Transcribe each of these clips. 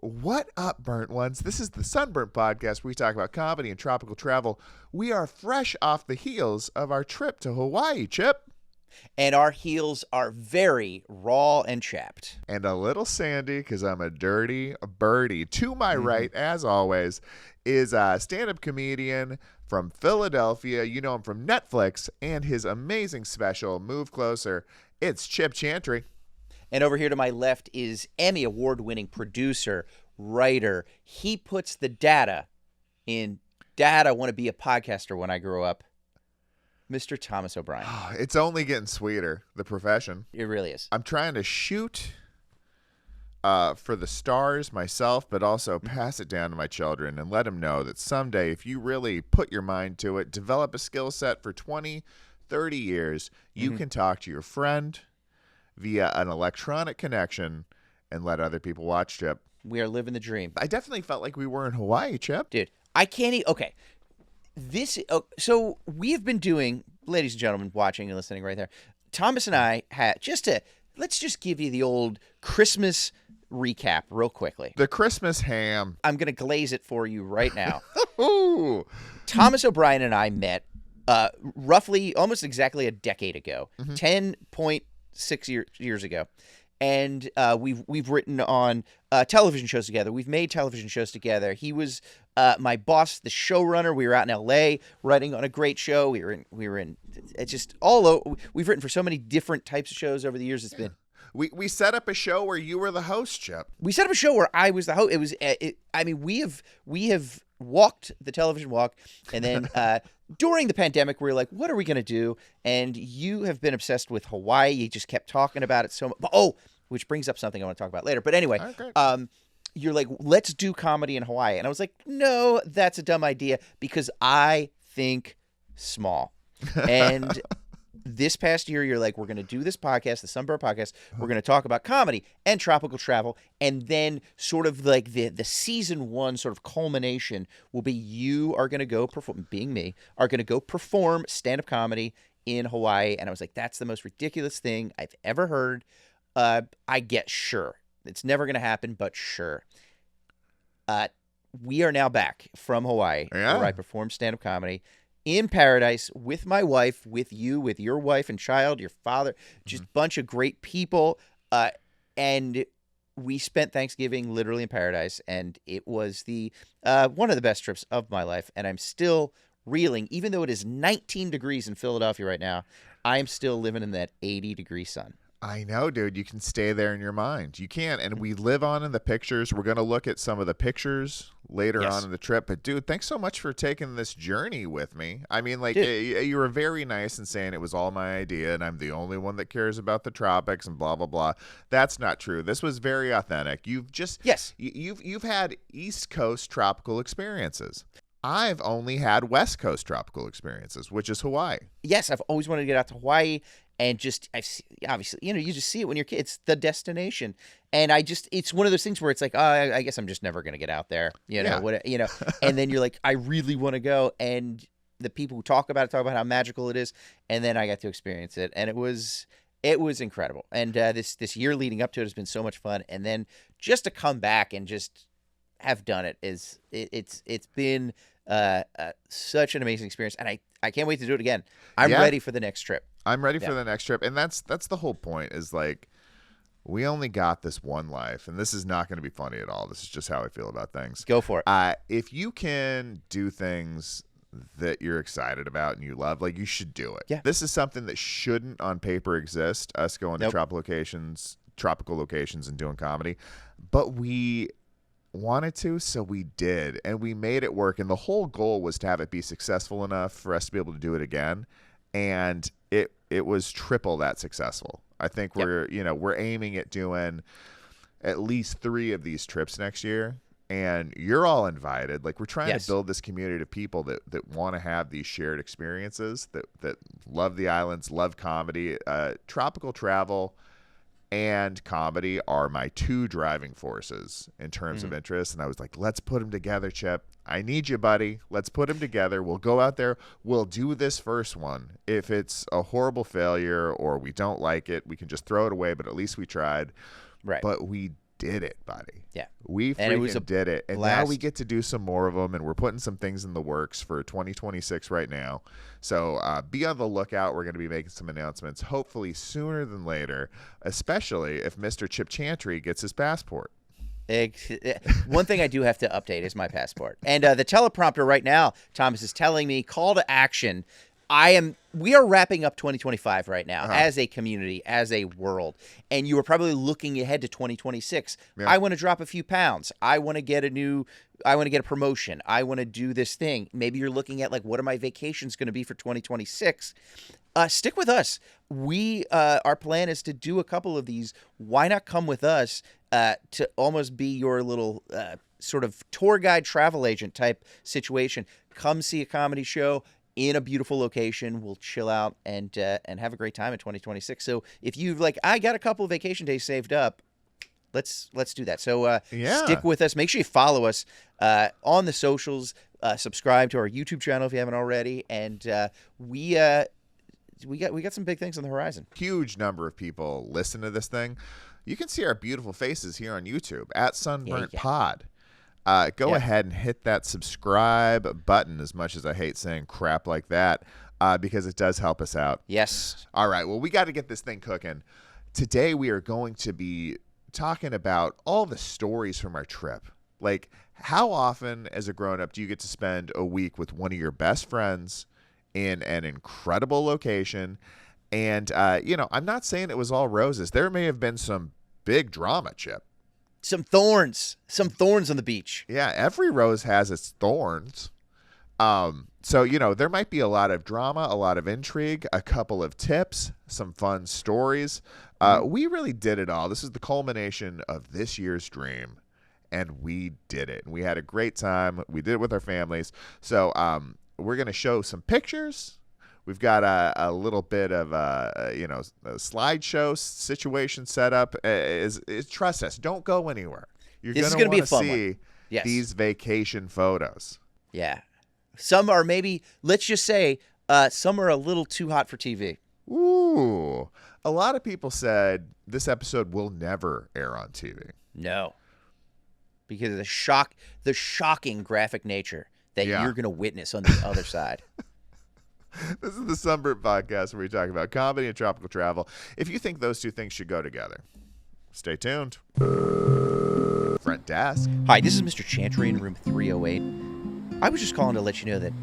What up, burnt ones? This is the Sunburnt podcast where we talk about comedy and tropical travel. We are fresh off the heels of our trip to Hawaii, Chip. And our heels are very raw and chapped. And a little sandy because I'm a dirty birdie. To my right, as always, is a stand-up comedian from Philadelphia. You know him from Netflix and his amazing special, Move Closer. It's Chip Chantry. And over here to my left is Emmy Award-winning producer, writer. He puts the data in Dad, I want to be a podcaster when I grow up. Mr. Thomas O'Brien. It's only getting sweeter, the profession. It really is. I'm trying to shoot for the stars myself, but also pass it down to my children and let them know that someday, if you really put your mind to it, develop a skill set for 20, 30 years, you can talk to your friend via an electronic connection and let other people watch, Chip. We are living the dream. I definitely felt like we were in Hawaii, Chip. Dude, I can't okay. So we have been doing, ladies and gentlemen, watching and listening right there. Thomas and I had let's just give you the old Christmas recap real quickly. The Christmas ham. I'm going to glaze it for you right now. Ooh. Thomas O'Brien and I met roughly almost exactly a decade ago, 10.6 years ago. And we've written on television shows together. We've made television shows together. He was my boss, the showrunner. We were out in L.A. writing on a great show. We were in it's just all over. We've written for so many different types of shows over the years. It's been. We set up a show where you were the host, Chip. We set up a show where I was the host. It was. I mean, we have walked the television walk, and then during the pandemic, we were like, "What are we going to do?" And you have been obsessed with Hawaii. You just kept talking about it so much. Oh, which brings up something I want to talk about later. But anyway, you're like, "Let's do comedy in Hawaii," and I was like, "No, that's a dumb idea because I think small." And this past year, you're like, we're going to do this podcast, the Sunburnt podcast. We're going to talk about comedy and tropical travel. And then sort of like the season one sort of culmination will be you are going to go perform, being me, are going to go perform stand-up comedy in Hawaii. And I was like, that's the most ridiculous thing I've ever heard. I get sure. It's never going to happen, but sure. We are now back from Hawaii where I perform stand-up comedy in paradise with my wife, with you, with your wife and child, your father, just a bunch of great people. And we spent Thanksgiving literally in paradise, and it was the one of the best trips of my life. And I'm still reeling, even though it is 19 degrees in Philadelphia right now. I'm still living in that 80-degree sun. I know, dude. You can stay there in your mind. You can. And we live on in the pictures. We're going to look at some of the pictures later on in the trip. But, dude, thanks so much for taking this journey with me. I mean, like, you were very nice in saying it was all my idea and I'm the only one that cares about the tropics and blah, blah, blah. That's not true. This was very authentic. You've just you've had East Coast tropical experiences. I've only had West Coast tropical experiences, which is Hawaii. Yes, I've always wanted to get out to Hawaii. And just, obviously, you just see it when you're a kid. It's the destination. And it's one of those things where it's like, I guess I'm just never going to get out there, and then you're like, I really want to go. And the people who talk about how magical it is. And then I got to experience it. And it was incredible. And this year leading up to it has been so much fun. And then just to come back and just have done it it's been such an amazing experience. And I can't wait to do it again. I'm ready for the next trip. I'm ready for the next trip. And that's the whole point is like, we only got this one life, and this is not going to be funny at all. This is just how I feel about things. Go for it. If you can do things that you're excited about and you love, like, you should do it. Yeah. This is something that shouldn't on paper exist, us going to tropical locations and doing comedy. But we wanted to, so we did, and we made it work. And the whole goal was to have it be successful enough for us to be able to do it again. And it was triple that successful. I think we're aiming at doing at least 3 of these trips next year, and you're all invited. Like, we're trying to build this community of people that want to have these shared experiences, that love the islands, love comedy. Tropical travel and comedy are my 2 driving forces in terms of interest. And I was like, let's put them together, Chip. I need you, buddy. Let's put them together. We'll go out there. We'll do this first one. If it's a horrible failure or we don't like it, we can just throw it away, but at least we tried. Right. But we did it, buddy. Yeah. We freaking did it. And blast. now we get to do some more of them, and we're putting some things in the works for 2026 right now. So be on the lookout. We're going to be making some announcements, hopefully sooner than later, especially if Mr. Chip Chantry gets his passport. One thing I do have to update is my passport. And the teleprompter right now, Thomas, is telling me call to action. We are wrapping up 2025 right now as a community, as a world. And you are probably looking ahead to 2026. Yeah. I want to drop a few pounds. I want to get a promotion. I want to do this thing. Maybe you're looking at like, what are my vacations going to be for 2026? Stick with us. Our plan is to do a couple of these. Why not come with us to almost be your little sort of tour guide, travel agent type situation? Come see a comedy show in a beautiful location. We'll chill out and have a great time in 2026. So if you've like, I got a couple of vacation days saved up, let's do that. So stick with us. Make sure you follow us on the socials. Subscribe to our YouTube channel if you haven't already. And we got some big things on the horizon. Huge number of people listen to this thing. You can see our beautiful faces here on YouTube at Sunburnt Pod. Go ahead and hit that subscribe button, as much as I hate saying crap like that, because it does help us out. Yes. All right. Well, we got to get this thing cooking. Today, we are going to be talking about all the stories from our trip. Like, how often as a grown-up do you get to spend a week with one of your best friends in an incredible location? And, I'm not saying it was all roses. There may have been some big drama, Chip. Some thorns on the beach. Yeah, every rose has its thorns. So, there might be a lot of drama, a lot of intrigue, a couple of tips, some fun stories. We really did it all. This is the culmination of this year's dream, and we did it. And we had a great time. We did it with our families. So we're going to show some pictures. We've got a little bit of a slideshow situation set up. Trust us, don't go anywhere. You're going to want to see these vacation photos. Yeah. Some are maybe, let's just say, some are a little too hot for TV. Ooh. A lot of people said this episode will never air on TV. No. Because of the shocking graphic nature that you're going to witness on the other side. This is the Sunburnt podcast where we talk about comedy and tropical travel. If you think those two things should go together, stay tuned. Front desk. Hi, this is Mr. Chantry in room 308. I was just calling to let you know that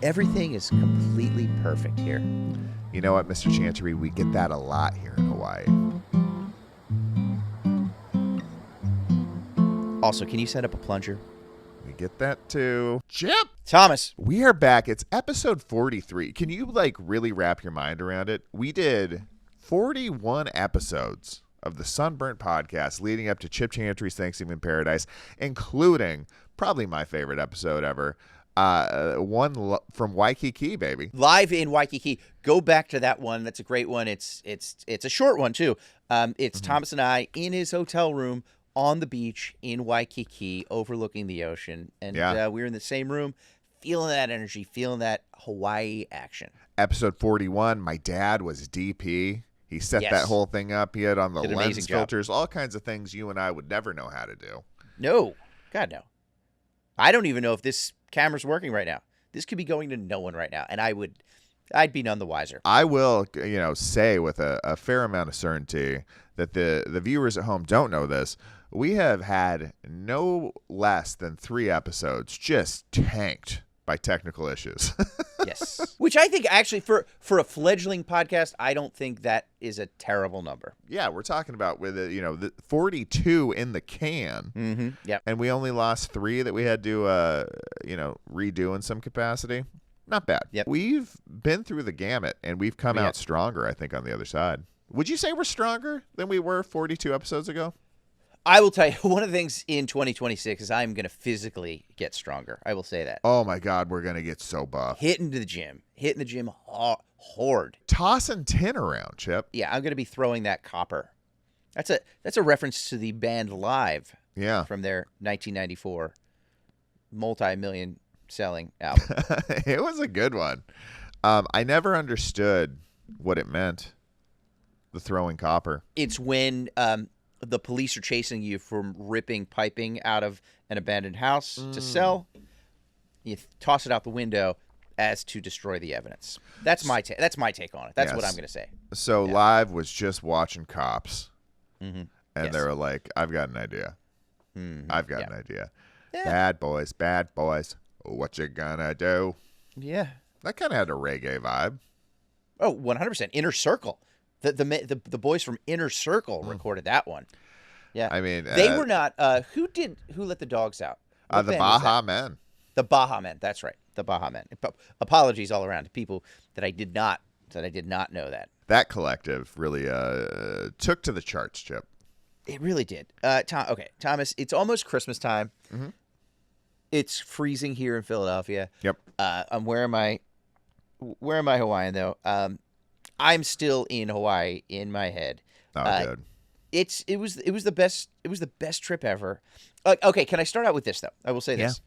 everything is completely perfect here. You know what, Mr. Chantry? We get that a lot here in Hawaii. Also, can you set up a plunger? We get that too. Chip! Thomas! We are back. It's episode 43. Can you, really wrap your mind around it? We did 41 episodes of the Sunburnt podcast leading up to Chip Chantry's Thanksgiving Paradise, including probably my favorite episode ever, one from Waikiki, baby. Live in Waikiki. Go back to that one. That's a great one. It's a short one, too. It's Thomas and I in his hotel room on the beach in Waikiki, overlooking the ocean. And we were in the same room, feeling that energy, feeling that Hawaii action. Episode 41, my dad was DP. He set that whole thing up. He had on the lens filters, all kinds of things you and I would never know how to do. No. God, no. I don't even know if this camera's working right now. This could be going to no one right now, and I'd be none the wiser. I will, say with a fair amount of certainty that the viewers at home don't know this. We have had no less than 3 episodes just tanked by technical issues. Yes. Which I think actually for a fledgling podcast, I don't think that is a terrible number. Yeah, we're talking about with the 42 in the can. Mm-hmm. Yep. And we only lost 3 that we had to redo in some capacity. Not bad. Yep. We've been through the gamut and we've come out stronger, I think, on the other side. Would you say we're stronger than we were 42 episodes ago? I will tell you, one of the things in 2026 is I'm going to physically get stronger. I will say that. Oh, my God. We're going to get so buff. Hitting the gym hard. Tossing tin around, Chip. Yeah, I'm going to be throwing that copper. That's a reference to the band Live. Yeah. From their 1994 multi-million selling album. It was a good one. I never understood what it meant, the throwing copper. It's when the police are chasing you from ripping piping out of an abandoned house to sell. You toss it out the window as to destroy the evidence. That's my take. That's my take on it. That's what I'm going to say. So Live was just watching Cops, Mm-hmm. and they were like, "I've got an idea. Mm-hmm. I've got an idea. Yeah. Bad boys, what you gonna do?" Yeah. That kind of had a reggae vibe. Oh, 100%. Inner Circle. The boys from Inner Circle recorded that one. Yeah. I mean, they were not. Who let the dogs out? What the band was Baja that? Men. The Baja Men. That's right. The Baja Men. Apologies all around to people that I did not know that. That collective really took to the charts, Chip. It really did. Thomas, it's almost Christmas time. Mm-hmm. It's freezing here in Philadelphia. Yep. I'm wearing my Hawaiian though. I'm still in Hawaii in my head. Oh, good. It was the best trip ever. Okay, can I start out with this though? I will say this.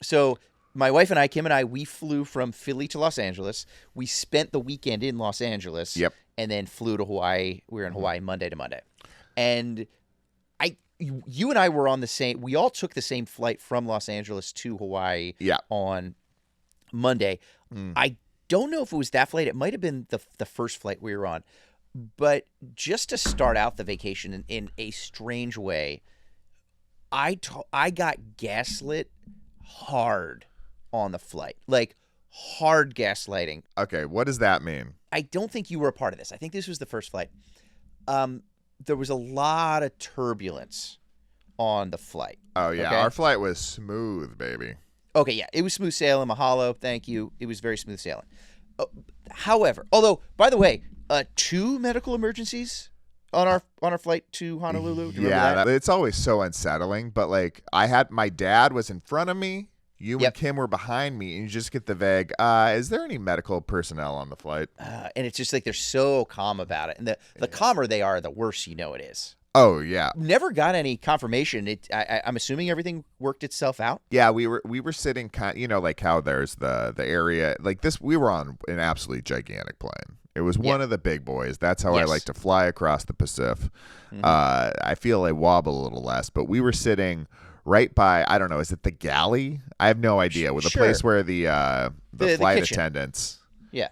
So my wife and I, Kim and I, we flew from Philly to Los Angeles. We spent the weekend in Los Angeles. Yep. And then flew to Hawaii. We were in Hawaii Monday to Monday. And you and I were on the same. We all took the same flight from Los Angeles to Hawaii. On Monday. I don't know if it was that flight. It might have been the first flight we were on. But just to start out the vacation in a strange way, I got gaslit hard on the flight, like hard gaslighting. Okay, what does that mean? I don't think you were a part of this. I think this was the first flight. There was a lot of turbulence on the flight. Oh, yeah. Okay? Our flight was smooth, baby. Okay, yeah. It was smooth sailing. Mahalo. Thank you. It was very smooth sailing. However, although, by the way, 2 medical emergencies on our flight to Honolulu. Do you remember that? It's always so unsettling. But, like, my dad was in front of me. You and Kim were behind me, and you just get the vague, is there any medical personnel on the flight? And it's just like they're so calm about it. And the calmer they are, the worse you know it is. Oh, yeah. Never got any confirmation. I'm assuming everything worked itself out? Yeah, we were sitting like how there's the area. Like this, we were on an absolutely gigantic plane. It was one of the big boys. That's how I like to fly across the Pacific. Mm-hmm. I feel I wobble a little less, but we were sitting right by, I don't know, is it the galley? I have no idea. With the place where the flight attendants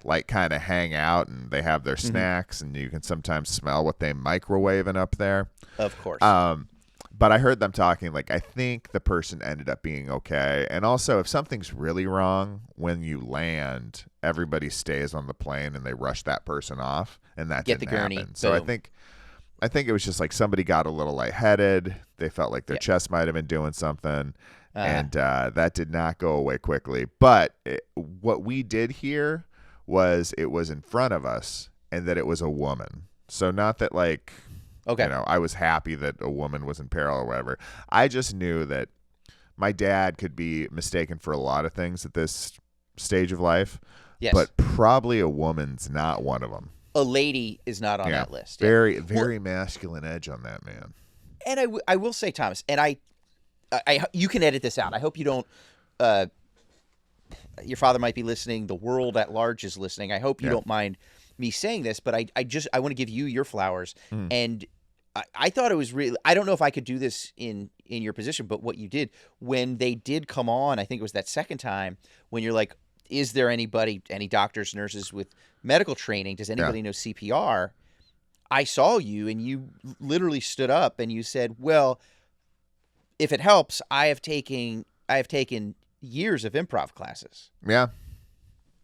like kind of hang out and they have their snacks and you can sometimes smell what they microwaving up there. Of course. But I heard them talking, like, I think the person ended up being okay. And also, if something's really wrong when you land, everybody stays on the plane and they rush that person off, and that didn't happen. So I think it was just like somebody got a little lightheaded. They felt like their chest might have been doing something, and that did not go away quickly. But what we did hear was it was in front of us and that it was a woman. So not that, like... Okay. I was happy that a woman was in peril or whatever. I just knew that my dad could be mistaken for a lot of things at this stage of life. Yes. But probably a woman's not one of them. A lady is not on that list. Very masculine edge on that, man. And I will say, Thomas, and I you can edit this out. I hope you don't. Your father might be listening. The world at large is listening. I hope you don't mind me saying this, but I want to give you your flowers. And I thought it was really, I don't know if I could do this in your position, but what you did when they did come on, I think it was that second time when you're like, is there any doctors, nurses with medical training? Does anybody know CPR? I saw you and you literally stood up and you said, well, if it helps, I have taken years of improv classes. Yeah.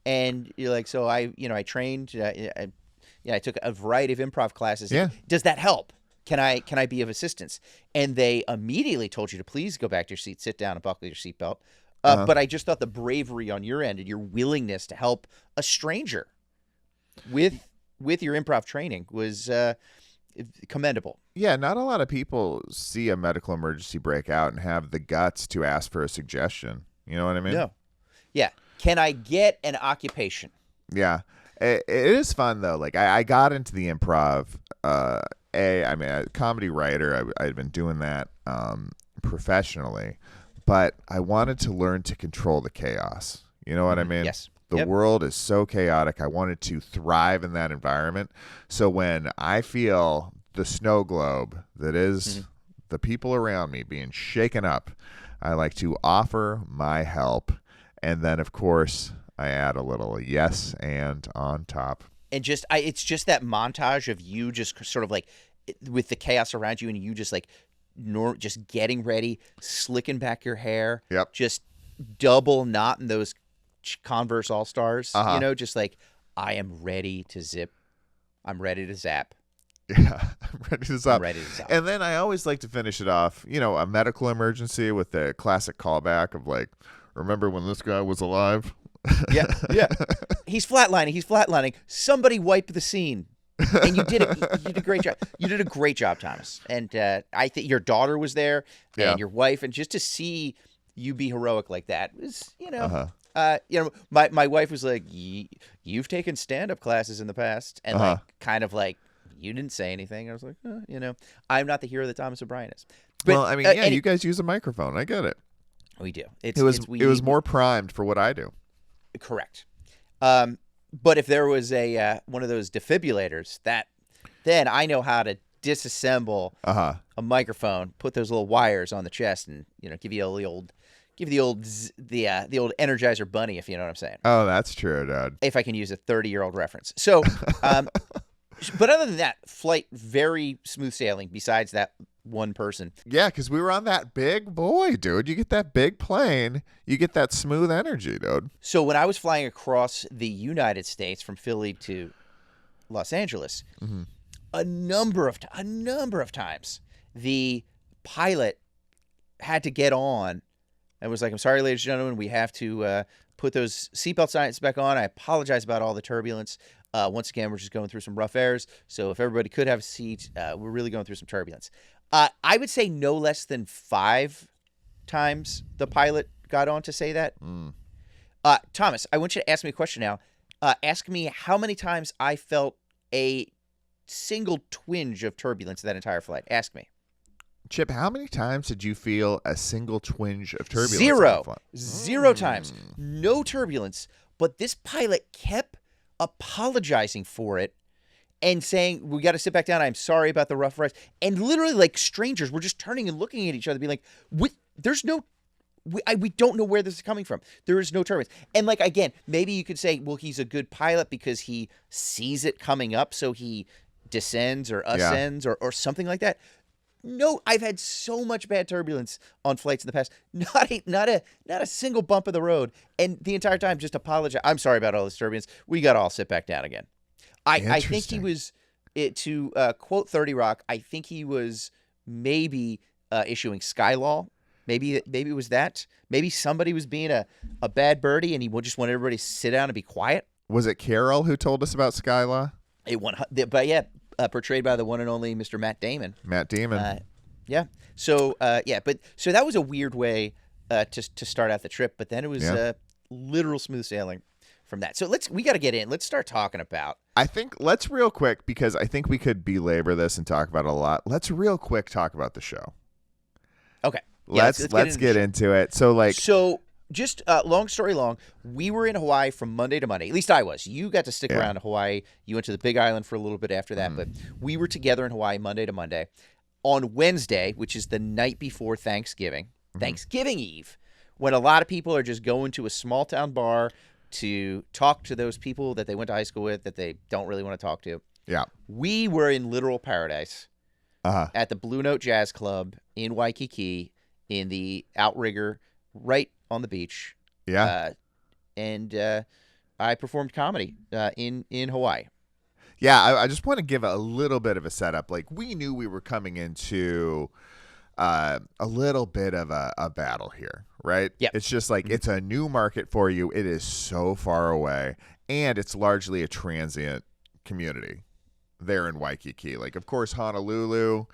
And you're like, so I trained, I took a variety of improv classes. Yeah. Does that help? Can I be of assistance? And they immediately told you to please go back to your seat, sit down and buckle your seatbelt. But I just thought the bravery on your end and your willingness to help a stranger with your improv training was commendable. Yeah, not a lot of people see a medical emergency break out and have the guts to ask for a suggestion. You know what I mean? No. Yeah. Can I get an occupation? Yeah. It is fun, though. Like, I got into the improv. I'm a comedy writer. I'd been doing that professionally. But I wanted to learn to control the chaos. You know what I mean? Yes. The world is so chaotic. I wanted to thrive in that environment. So when I feel the snow globe that is the people around me being shaken up, I like to offer my help. And then, of course, I add a little yes and on top. And it's just that montage of you just sort of like with the chaos around you and you just like just getting ready, slicking back your hair. Yep. Just double knot in those Converse All-Stars. Uh-huh. You know, just like, I am ready to zip. I'm ready to zap. Yeah, I'm ready to zap. I'm ready to zap. And then I always like to finish it off, a medical emergency with the classic callback of like, remember when this guy was alive? Yeah. He's flatlining. Somebody wipe the scene. And you did it. You did a great job. You did a great job, Thomas. And I think your daughter was there and your wife. And just to see you be heroic like that was, my wife was like, you've taken stand-up classes in the past. And like, kind of like, you didn't say anything. I was like, I'm not the hero that Thomas O'Brien is. But, well, I mean, you guys use a microphone. I get it. We do. It was more primed for what I do. Correct. But if there was one of those defibrillators, then I know how to disassemble a microphone, put those little wires on the chest, and give you the old Energizer Bunny, if you know what I'm saying. Oh, that's true, Dad. If I can use a 30-year-old reference. So, but other than that, flight very smooth sailing. Besides that one person. Yeah, because we were on that big boy, dude. You get that big plane, you get that smooth energy, dude. So when I was flying across the United States from Philly to Los Angeles, a number of times, the pilot had to get on and was like, "I'm sorry, ladies and gentlemen, we have to put those seatbelt signs back on. I apologize about all the turbulence. Once again, we're just going through some rough airs. So if everybody could have a seat, we're really going through some turbulence." I would say no less than 5 times the pilot got on to say that. Thomas, I want you to ask me a question now. Ask me how many times I felt a single twinge of turbulence that entire flight. Ask me. Chip, how many times did you feel a single twinge of turbulence? 0. 0 times. No turbulence. But this pilot kept apologizing for it and saying, "We got to sit back down. I'm sorry about the rough rides." And literally, like strangers, we're just turning and looking at each other, being like, we don't know where this is coming from. There is no turbulence. And like, again, maybe you could say, well, he's a good pilot because he sees it coming up, so he descends or ascends or something like that. No, I've had so much bad turbulence on flights in the past. Not a single bump of the road, and the entire time just apologize. I'm sorry about all this turbulence. We got to all sit back down again. I think he was, to quote 30 Rock, I think he was maybe issuing Sky Law. Maybe it was that. Maybe somebody was being a bad birdie and he just wanted everybody to sit down and be quiet. Was it Carol who told us about Sky Law? Portrayed by the one and only Mr. Matt Damon. Yeah. So that was a weird way to start out the trip, but then it was literal smooth sailing from that. So we got to get in. Let's start talking about. I think let's real quick, because I think we could belabor this and talk about it a lot. Let's real quick talk about the show. Okay. Let's get into it. So just long story long, we were in Hawaii from Monday to Monday. At least I was. You got to stick around to Hawaii. You went to the Big Island for a little bit after that, but we were together in Hawaii Monday to Monday. On Wednesday, which is the night before Thanksgiving Eve, when a lot of people are just going to a small town bar to talk to those people that they went to high school with that they don't really want to talk to. Yeah. We were in literal paradise at the Blue Note Jazz Club in Waikiki in the outrigger right on the beach. Yeah. And I performed comedy in Hawaii. Yeah, I just want to give a little bit of a setup. Like, we knew we were coming into a little bit of a battle here, right? Yeah. It's just like it's a new market for you. It is so far away, and it's largely a transient community there in Waikiki. Like, of course, Honolulu,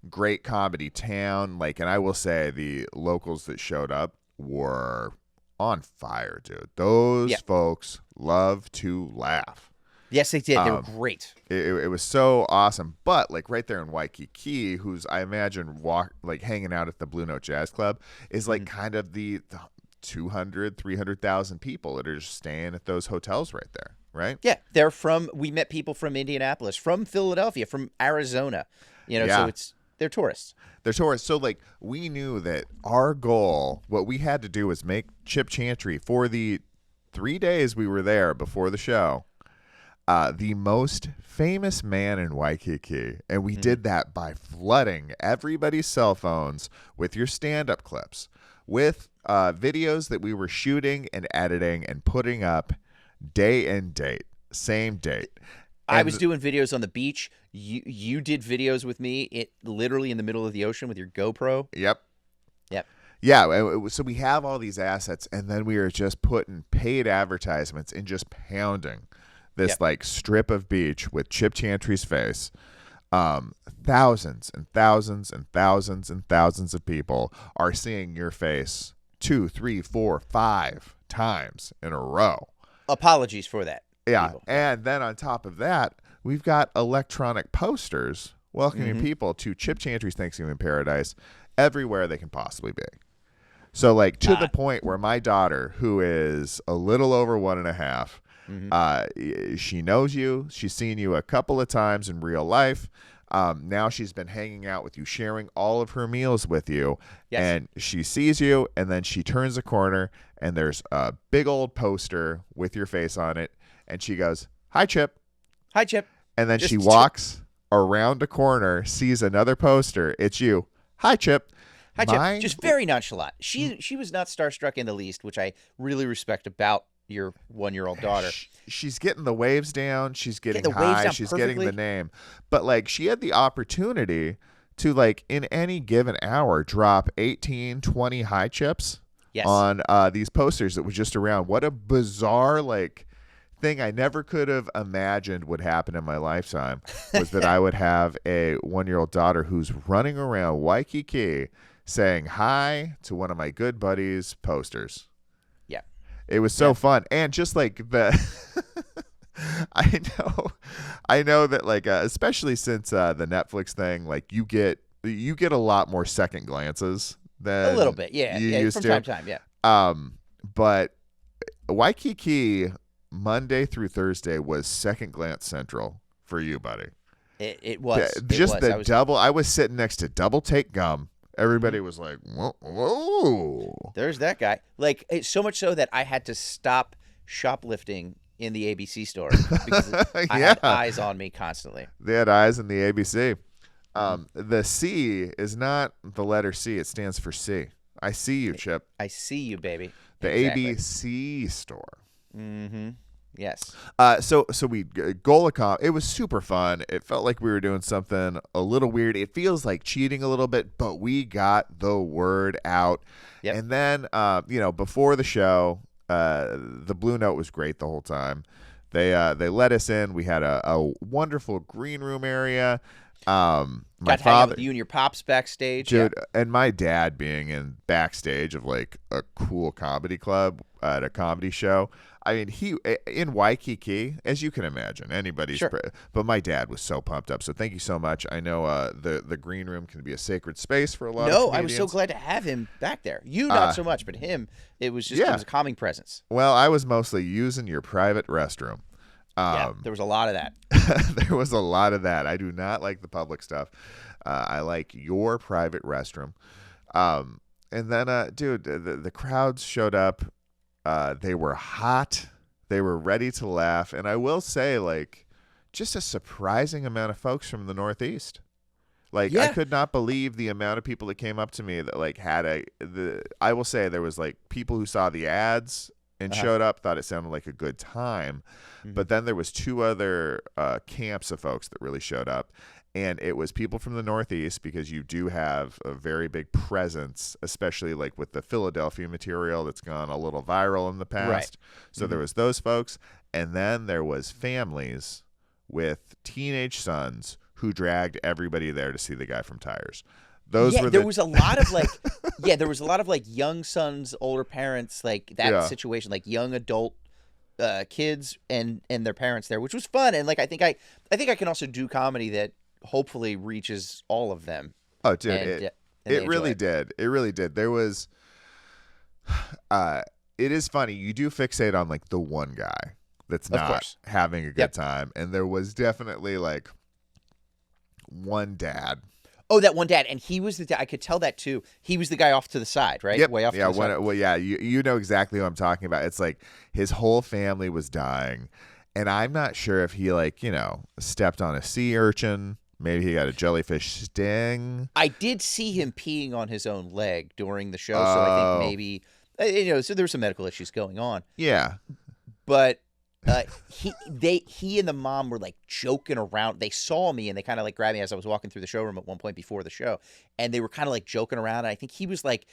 great comedy town. Like, and I will say the locals that showed up were on fire, dude. Those folks love to laugh. Yes, they did. They were great. It was so awesome. But like right there in Waikiki, who's I imagine hanging out at the Blue Note Jazz Club is like kind of the 200, 300,000 people that are just staying at those hotels right there, right? Yeah, we met people from Indianapolis, from Philadelphia, from Arizona. So they're tourists. They're tourists. So, like, we knew that our goal, what we had to do was make Chip Chantry for the 3 days we were there before the show, the most famous man in Waikiki. And we did that by flooding everybody's cell phones with your stand-up clips, with videos that we were shooting and editing and putting up day and date, same date. I was doing videos on the beach. You did videos with me literally in the middle of the ocean with your GoPro. Yep. Yeah, so we have all these assets, and then we are just putting paid advertisements and just pounding this like strip of beach with Chip Chantry's face. Thousands and thousands and thousands and thousands of people are seeing your face 2, 3, 4, 5 times in a row. Apologies for that. Yeah, people. And then on top of that, we've got electronic posters welcoming people to Chip Chantry's Thanksgiving Paradise everywhere they can possibly be. So, like, to the point where my daughter, who is a little over 1.5, she knows you. She's seen you a couple of times in real life. Now she's been hanging out with you, sharing all of her meals with you. Yes. And she sees you, and then she turns a corner, and there's a big old poster with your face on it. And she goes, "Hi, Chip." Hi, Chip. And then she walks around a corner, sees another poster. It's you. "Hi, Chip." Hi, Chip. Just very nonchalant. She was not starstruck in the least, which I really respect about your 1-year-old daughter. She's getting the waves down. She's getting high. She's getting the name. But, like, she had the opportunity to, like, in any given hour, drop 18, 20 hi chips on these posters that was just around. What a bizarre, like, thing I never could have imagined would happen in my lifetime was that I would have a 1-year-old daughter who's running around Waikiki saying hi to one of my good buddies' posters. Yeah. It was so fun. And just like I know that, like, especially since the Netflix thing, like, you get a lot more second glances than a little bit. Yeah. You used from to. time to time. Yeah. But Waikiki Monday through Thursday was second glance central for you, buddy. It was. I was sitting next to Double Take Gum. Everybody was like, whoa. There's that guy. Like, it's so much so that I had to stop shoplifting in the ABC store because I had eyes on me constantly. They had eyes in the ABC. The C is not the letter C. It stands for C. I see you, Chip. I see you, baby. The ABC store. Mm-hmm. Yes. So we Golacom. It was super fun. It felt like we were doing something a little weird. It feels like cheating a little bit, but we got the word out. Yep. And then, before the show, the Blue Note was great the whole time. They let us in. We had a wonderful green room area. My father, hang out with you and your pops backstage, dude, and my dad being in backstage of like a cool comedy club at a comedy show. I mean, he in Waikiki, as you can imagine, anybody's. Sure. But my dad was so pumped up. So thank you so much. I know the green room can be a sacred space for a lot of comedians. I was so glad to have him back there. You not so much, but him, it was just it was a calming presence. Well, I was mostly using your private restroom. There was a lot of that. There was a lot of that. I do not like the public stuff. I like your private restroom. And then, dude, the crowds showed up. They were hot. They were ready to laugh. And I will say, like, just a surprising amount of folks from the Northeast. Like, I could not believe the amount of people that came up to me that, like, I will say there was, like, people who saw the ads and showed up, thought it sounded like a good time. Mm-hmm. But then there was 2 other camps of folks that really showed up. And it was people from the Northeast, because you do have a very big presence, especially like with the Philadelphia material that's gone a little viral in the past. Right. So there was those folks. And then there was families with teenage sons who dragged everybody there to see the guy from Tires. There was a lot of like, there was a lot of like young sons, older parents, like that situation, like young adult kids and their parents there, which was fun. And like, I think I can also do comedy that hopefully reaches all of them. Oh, dude, it really did. It really did. There was, it is funny. You do fixate on like the one guy that's not having a good time. And there was definitely like one dad. Oh, that one dad, and he was the dad. I could tell that too. He was the guy off to the side, right? Yep. Way off. Yeah. To the side. Well, yeah. You know exactly what I'm talking about. It's like his whole family was dying, and I'm not sure if he stepped on a sea urchin. Maybe he got a jellyfish sting. I did see him peeing on his own leg during the show, so I think maybe so there were some medical issues going on. Yeah. But he and the mom were like joking around. They saw me and they kind of like grabbed me as I was walking through the showroom at one point before the show, and they were kind of like joking around. And I think he was like,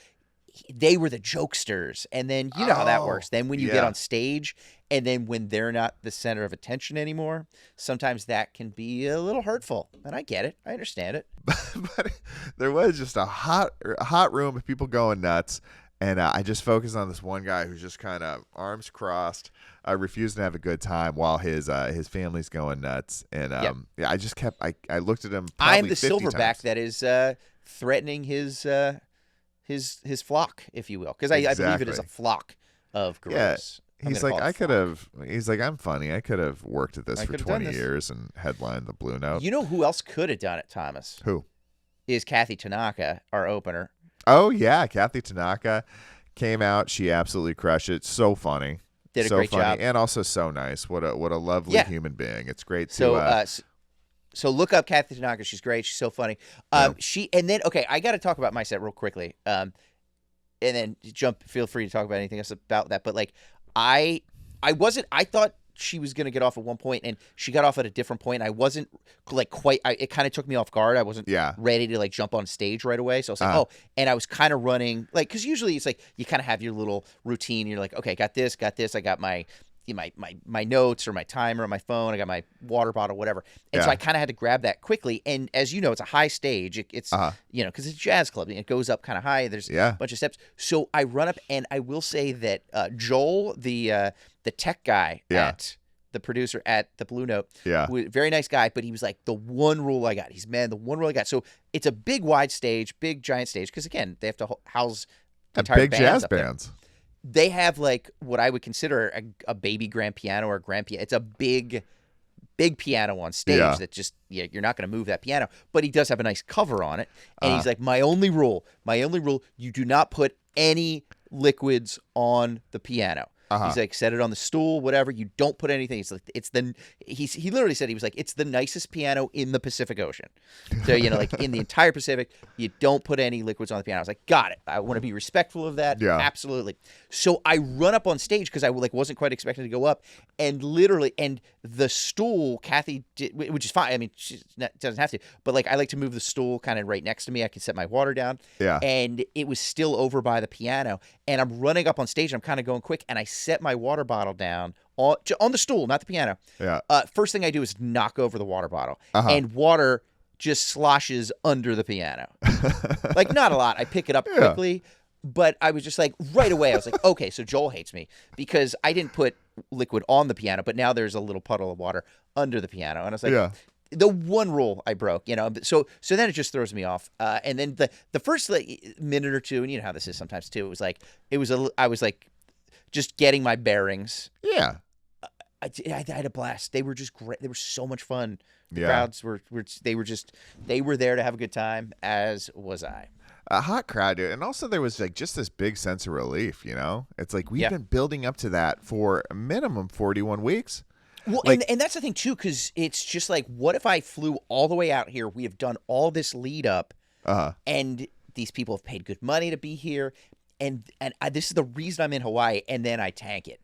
they were the jokesters, and then you know how that works. Then when you get on stage, and then when they're not the center of attention anymore, sometimes that can be a little hurtful. And I get it, I understand it. But there was just a hot room of people going nuts. And I just focused on this one guy who's just kind of arms crossed, refusing to have a good time while his family's going nuts. And I just kept. I looked at him. I'm the 50 silverback times. that is threatening his flock, if you will, because I believe it is a flock of gorillas. Yeah. He's like, He's like, I'm funny. I could have worked at this for 20 years and headlined the Blue Note. You know who else could have done it, Thomas? Who? Is Kathy Tanaka, our opener. Oh, yeah. Kathy Tanaka came out. She absolutely crushed it. So funny. Did a great job. And also so nice. What a lovely human being. It's great to... So look up Kathy Tanaka. She's great. She's so funny. I got to talk about my set real quickly. And then feel free to talk about anything else about that. But like, I thought she was going to get off at one point, and she got off at a different point. I wasn't like it kind of took me off guard. I wasn't ready to like jump on stage right away. So I was like, and I was kind of running like, cause usually it's like, you kind of have your little routine. You're like, okay, got this. I got my notes or my timer on my phone. I got my water bottle, whatever. And so I kind of had to grab that quickly. And as you know, it's a high stage. It's, cause it's a jazz club and it goes up kind of high. There's a bunch of steps. So I run up, and I will say that Joel, the tech guy at the producer at the Blue Note, very nice guy, but he was like, the one rule I got. The one rule I got. So it's a big wide stage, big giant stage. Cause again, they have to house entire big jazz bands. They have like what I would consider a baby grand piano or a grand piano. It's a big piano on stage that just, you're not going to move that piano. But he does have a nice cover on it. And he's like, my only rule, you do not put any liquids on the piano. He's like, set it on the stool, whatever. You don't put anything. It's like, he literally said, he was like, it's the nicest piano in the Pacific Ocean. So, like in the entire Pacific, you don't put any liquids on the piano. I was like, got it. I want to be respectful of that. Yeah. Absolutely. So I run up on stage because I wasn't quite expecting to go up, and the stool, Kathy did, which is fine. I mean, she doesn't have to, but like, I like to move the stool kind of right next to me. I can set my water down. Yeah. And it was still over by the piano, and I'm running up on stage. I'm kind of going quick, and I set my water bottle down on the stool, not the piano. Yeah. First thing I do is knock over the water bottle, and water just sloshes under the piano. Like, not a lot. I pick it up quickly, but I was just like, right away, I was like, okay, so Joel hates me because I didn't put liquid on the piano, but now there's a little puddle of water under the piano. And I was like, the one rule I broke, so then it just throws me off. And then the first minute or two, and you know how this is sometimes too, I was like just getting my bearings. Yeah. I had a blast. They were just great. They were so much fun. The crowds were they were there to have a good time, as was I. A hot crowd, dude. And also there was like just this big sense of relief, It's like we've been building up to that for a minimum 41 weeks. Well, like, and that's the thing too, because it's just like, what if I flew all the way out here? We have done all this lead up, and these people have paid good money to be here, and this is the reason I'm in Hawaii, and then I tank it.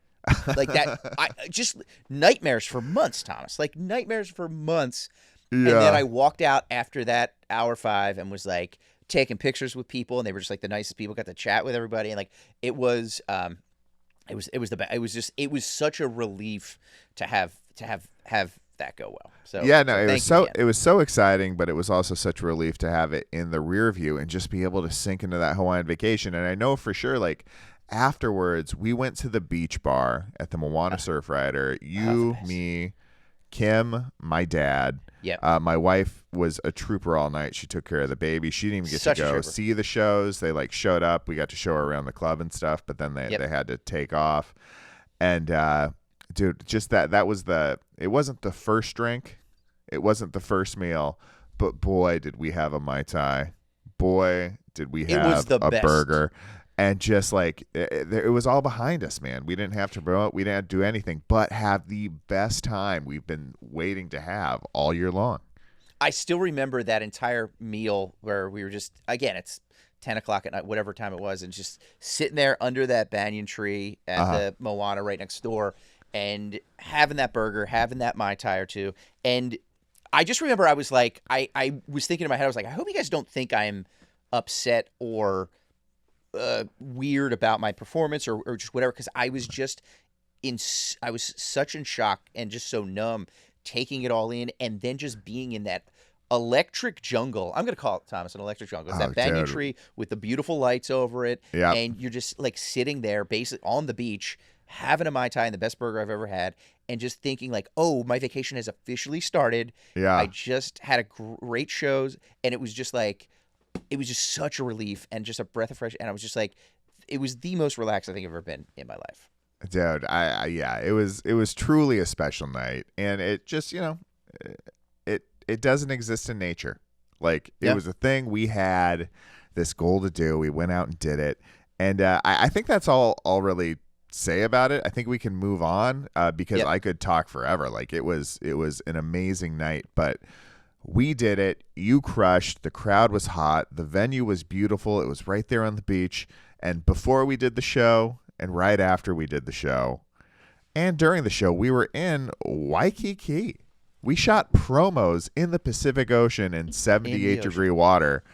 Like that, just nightmares for months, Thomas. Like nightmares for months. Yeah. And then I walked out after that hour 5 and was like taking pictures with people, and they were just like the nicest people. Got to chat with everybody, and like it was the best. It was such a relief to have that go well. So yeah, no, it was so exciting, but it was also such a relief to have it in the rear view and just be able to sink into that Hawaiian vacation. And I know for sure, like, afterwards, we went to the beach bar at the Moana Surfrider. You, me, Kim, my dad. Yeah. My wife was a trooper all night. She took care of the baby. She didn't even get to go see the shows. They like showed up. We got to show her around the club and stuff, but then they had to take off. And dude, just that was it wasn't the first drink. It wasn't the first meal. but boy, did we have a Mai Tai. Boy, did we It was have the a best. burger. And just like, it was all behind us, man. We didn't have to promote. We didn't have to do anything but have the best time we've been waiting to have all year long. I still remember that entire meal where we were just, again, it's 10 o'clock at night, whatever time it was, and just sitting there under that banyan tree at the Moana right next door and having that burger, having that Mai Tai or two. And I just remember I was like, I was thinking in my head, I was like, I hope you guys don't think I'm upset or weird about my performance or just whatever, because I was just I was such in shock and just so numb, taking it all in, and then just being in that electric jungle. I'm going to call it, Thomas, an electric jungle. It's that banyan tree with the beautiful lights over it. Yep. And you're just like sitting there basically on the beach, having a Mai Tai and the best burger I've ever had, and just thinking like, oh, my vacation has officially started. Yeah. I just had a great shows, and it was just like, it was just such a relief and just a breath of fresh air. And I was just like, it was the most relaxed I think I've ever been in my life. Dude, yeah, it was truly a special night, and it just, it doesn't exist in nature. Like, it was a thing we had this goal to do. We went out and did it, and I think that's all I'll really say about it. I think we can move on because I could talk forever. Like, it was an amazing night, but we did it. You crushed. The crowd was hot. The venue was beautiful. It was right there on the beach. And before we did the show, and right after we did the show, and during the show, we were in Waikiki. We shot promos in the Pacific Ocean in 78-degree water,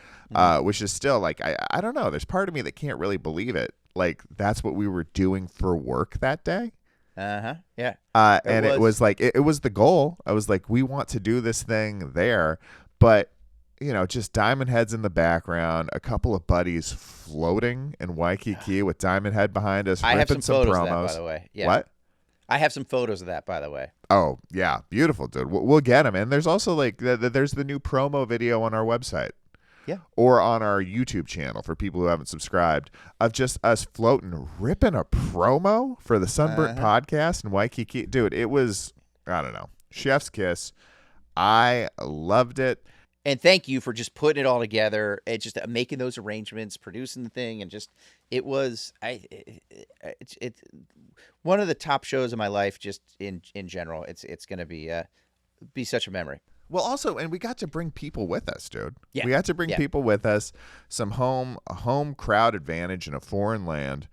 which is still like, I don't know. There's part of me that can't really believe it. Like, that's what we were doing for work that day. Yeah. And it was like, it was the goal. I was like, we want to do this thing there, but just Diamond Head's in the background, a couple of buddies floating in Waikiki with Diamond Head behind us, I have ripping some photos promos. of that, by the way. Yeah. What? I have some photos of that, by the way. Oh, yeah. Beautiful, dude. We'll get them. And there's also like, there's the new promo video on our website. Yeah. Or on our YouTube channel for people who haven't subscribed, of just us floating, ripping a promo for the Sunburnt podcast in Waikiki. Dude, it was, I don't know, chef's kiss. I loved it. And thank you for just putting it all together and just making those arrangements, producing the thing, and just it was it's one of the top shows of my life. Just in general, it's going to be such a memory. Well, also, and we got to bring people with us, dude. Yeah. We got to bring people with us, some home crowd advantage in a foreign land.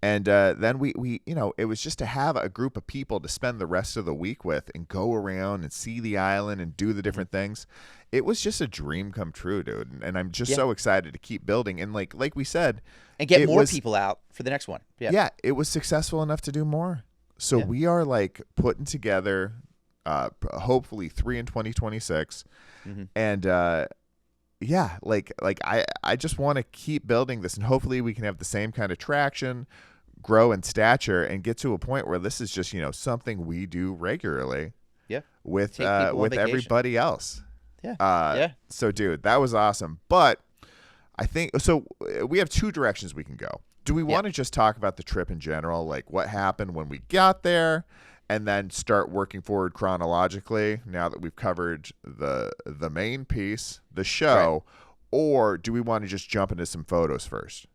And then we it was just to have a group of people to spend the rest of the week with and go around and see the island and do the different things. It was just a dream come true, dude. And I'm just so excited to keep building. And like we said, and get more people out for the next one. Yeah, it was successful enough to do more. So we are like putting together hopefully 3 in 2026. And I just want to keep building this, and hopefully we can have the same kind of traction, grow in stature, and get to a point where this is just something we do regularly with everybody else. So dude, that was awesome. But I think so we have two directions we can go. Do we want to just talk about the trip in general, like what happened when we got there, and then start working forward chronologically now that we've covered the main piece, the show, or do we want to just jump into some photos first?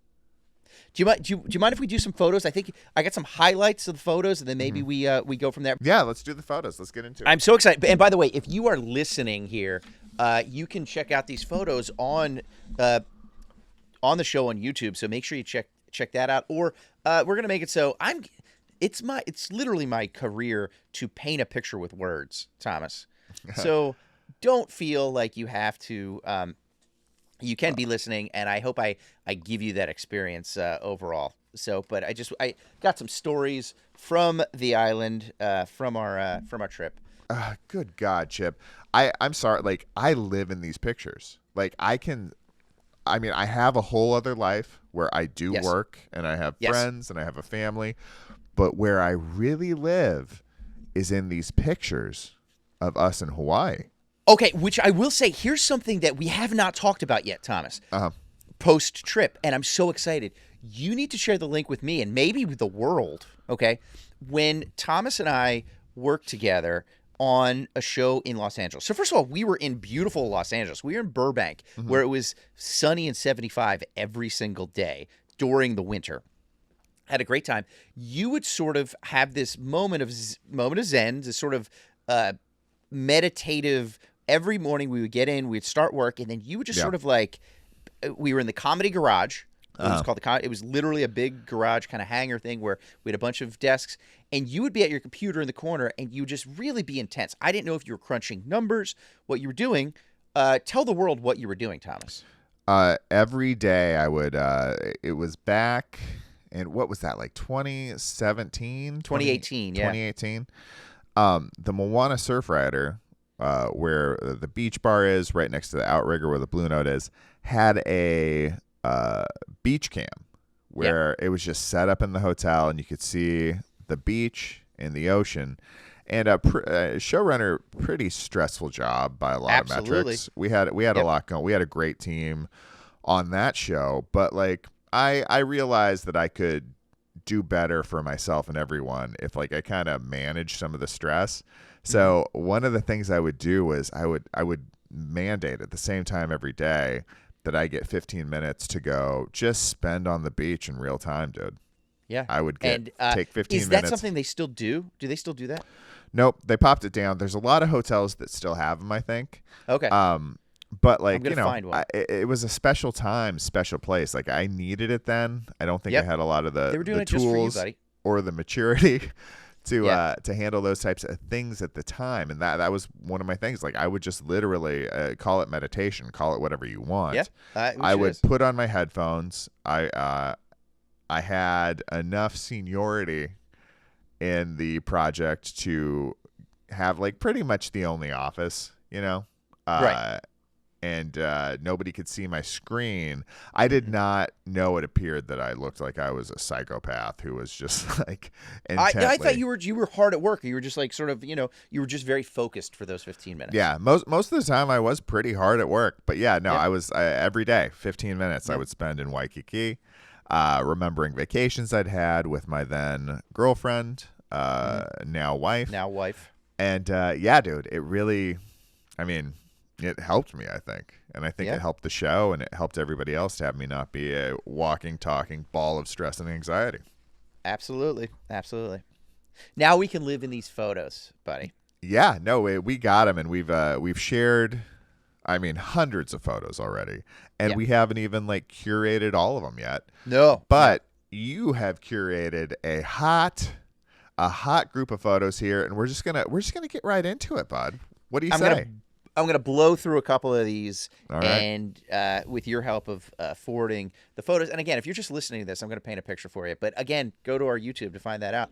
Do you mind if we do some photos? I think I got some highlights of the photos, and then maybe we go from there. Yeah, let's do the photos. Let's get into it. I'm so excited. And by the way, if you are listening here, you can check out these photos on the show on YouTube. So make sure you check that out. Or we're gonna make it so it's literally my career to paint a picture with words, Thomas. So don't feel like you have to. You can be listening, and I hope I give you that experience overall. So, but I got some stories from the island, from our trip. Good God, Chip. I'm sorry. Like, I live in these pictures. Like, I have a whole other life where I do work, and I have friends, and I have a family. But where I really live is in these pictures of us in Hawaii. Okay, which I will say, here's something that we have not talked about yet, Thomas. Post-trip, and I'm so excited. You need to share the link with me and maybe with the world, okay? When Thomas and I worked together on a show in Los Angeles. So first of all, we were in beautiful Los Angeles. We were in Burbank, where it was sunny and 75 every single day during the winter. Had a great time. You would sort of have this moment of zen, this sort of meditative. Every morning we would get in, we'd start work, and then you would just sort of like, we were in the Comedy Garage. It was called it was literally a big garage kind of hangar thing where we had a bunch of desks, and you would be at your computer in the corner, and you would just really be intense. I didn't know if you were crunching numbers, what you were doing. Tell the world what you were doing, Thomas. Every day I would. It was back, and what was that, like 2017, 2018, 2018. The Moana Surfrider, where the beach bar is, right next to the outrigger where the Blue Note is, had a beach cam where it was just set up in the hotel, and you could see the beach and the ocean. And a showrunner, pretty stressful job by a lot of metrics. We had a lot going. We had a great team on that show, but like I realized that I could do better for myself and everyone if like I kind of managed some of the stress. So one of the things I would do was I would mandate at the same time every day that I get 15 minutes to go just spend on the beach in real time, dude. Yeah. I would take 15 minutes. Is that something they still do? Do they still do that? Nope. They popped it down. There's a lot of hotels that still have them, I think. Okay. But like, find one. It was a special time, special place. Like I needed it then. I don't think I had a lot of they were doing the it tools just for you, buddy. or the maturity to handle those types of things at the time. And that was one of my things. Like I would just literally call it meditation, call it whatever you want. Yeah, I would put on my headphones. I had enough seniority in the project to have like pretty much the only office, right. And nobody could see my screen. I did not know, it appeared that I looked like I was a psychopath who was just like intently. I thought you were hard at work. You were just like sort of, you were just very focused for those 15 minutes. Yeah, most of the time I was pretty hard at work. But I was every day, 15 minutes I would spend in Waikiki, remembering vacations I'd had with my then girlfriend, now wife. And dude, it really, it helped me, I think. And I think it helped the show, and it helped everybody else to have me not be a walking, talking ball of stress and anxiety. Absolutely. Absolutely. Now we can live in these photos, buddy. Yeah, no, we got them, and we've shared, hundreds of photos already. And we haven't even like curated all of them yet. No. But you have curated a hot group of photos here, and we're just gonna get right into it, bud. What do you say? I'm going to blow through a couple of these, right. And with your help of forwarding the photos. And again, if you're just listening to this, I'm going to paint a picture for you. But again, go to our YouTube to find that out.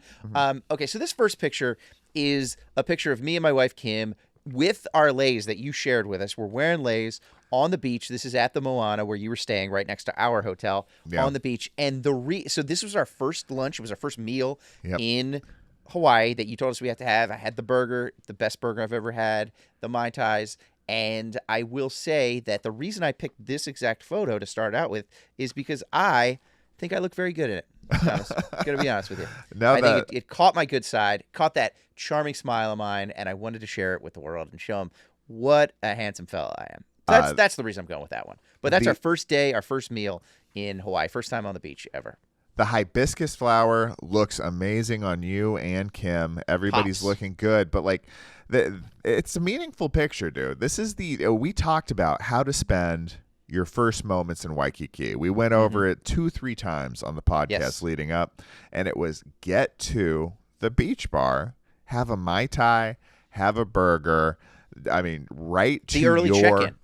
Okay, so this first picture is a picture of me and my wife, Kim, with our leis that you shared with us. We're wearing leis on the beach. This is at the Moana where you were staying right next to our hotel on the beach. And so this was our first lunch. It was our first meal in Hawaii that you told us we had to have. I had the burger, the best burger I've ever had, the Mai Tais. And I will say that the reason I picked this exact photo to start out with is because I think I look very good in it. I'm going to be honest with you. I think it caught my good side, caught that charming smile of mine, and I wanted to share it with the world and show them what a handsome fella I am. That's the reason I'm going with that one. But that's our first day, our first meal in Hawaii, first time on the beach ever. The hibiscus flower looks amazing on you and Kim. Everybody's looking good, but like, it's a meaningful picture, dude. This is we talked about how to spend your first moments in Waikiki. We went over it 2-3 times on the podcast leading up, and it was get to the beach bar, have a Mai Tai, have a burger. Right to the early check-in.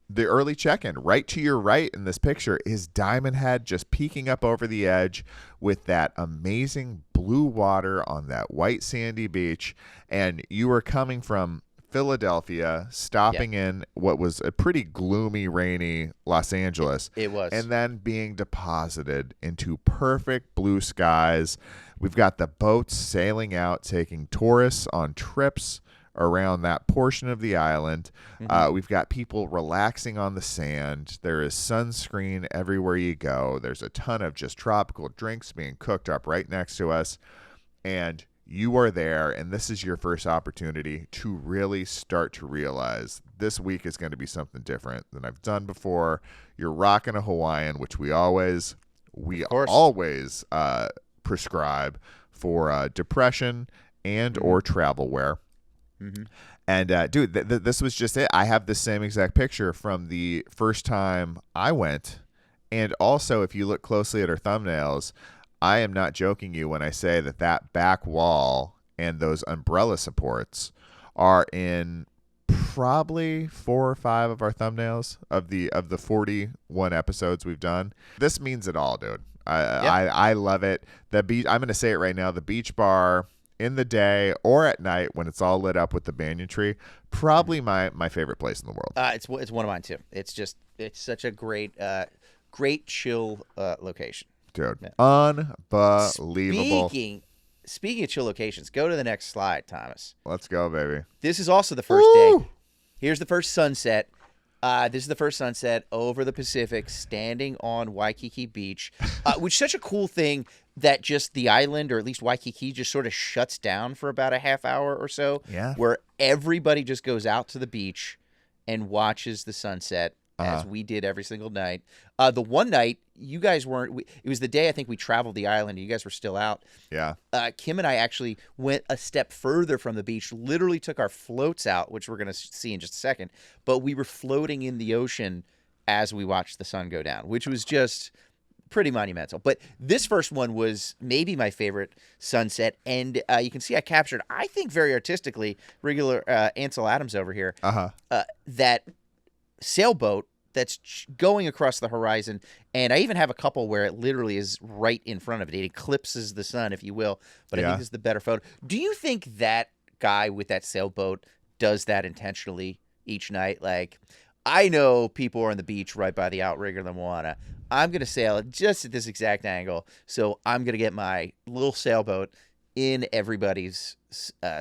The early check-in. Right to your right in this picture is Diamond Head just peeking up over the edge with that amazing blue water on that white sandy beach. And you were coming from Philadelphia, stopping in what was a pretty gloomy, rainy Los Angeles. It was. And then being deposited into perfect blue skies. We've got the boats sailing out, taking tourists on trips around that portion of the island. We've got people relaxing on the sand. There is sunscreen everywhere you go. There's a ton of just tropical drinks being cooked up right next to us. And you are there, and this is your first opportunity to really start to realize this week is going to be something different than I've done before. You're rocking a Hawaiian, which we always prescribe for depression and or travel wear. Mm-hmm. And dude, this was just it. I have the same exact picture from the first time I went. And also, if you look closely at our thumbnails, I am not joking you when I say that back wall and those umbrella supports are in probably 4 or 5 of our thumbnails of the 41 episodes we've done. This means it all, dude. I love it. The beach. I'm going to say it right now. The beach bar in the day or at night when it's all lit up with the banyan-tree, probably my favorite place in the world. It's one of mine too. It's such a great chill location. Dude, unbelievable. Speaking of chill locations, go to the next slide, Thomas. Let's go, baby. This is also the first day. Here's the first sunset. This is the first sunset over the Pacific, standing on Waikiki Beach, which is such a cool thing that just the island, or at least Waikiki, just sort of shuts down for about a half hour or so, where everybody just goes out to the beach and watches the sunset, as we did every single night. The one night, you guys weren't. It was the day I think we traveled the island, and you guys were still out. Yeah. Kim and I actually went a step further from the beach, literally took our floats out, which we're going to see in just a second, but we were floating in the ocean as we watched the sun go down, which was just pretty monumental. But this first one was maybe my favorite sunset, and you can see I captured, I think very artistically, regular Ansel Adams over here, that sailboat that's going across the horizon, and I even have a couple where it literally is right in front of it. It eclipses the sun, if you will, but I think this is the better photo. Do you think that guy with that sailboat does that intentionally each night? Like, I know people are on the beach right by the outrigger, the Moana. I'm going to sail just at this exact angle, so I'm going to get my little sailboat in everybody's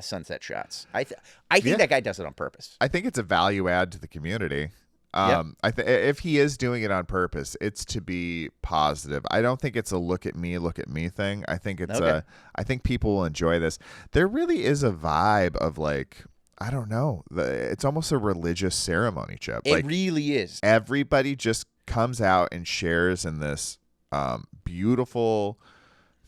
sunset shots. I think that guy does it on purpose. I think it's a value add to the community. If he is doing it on purpose, it's to be positive. I don't think it's a look at me thing. I think it's I think people will enjoy this. There really is a vibe of like, I don't know. It's almost a religious ceremony, Chip. It really is. Everybody just comes out and shares in this beautiful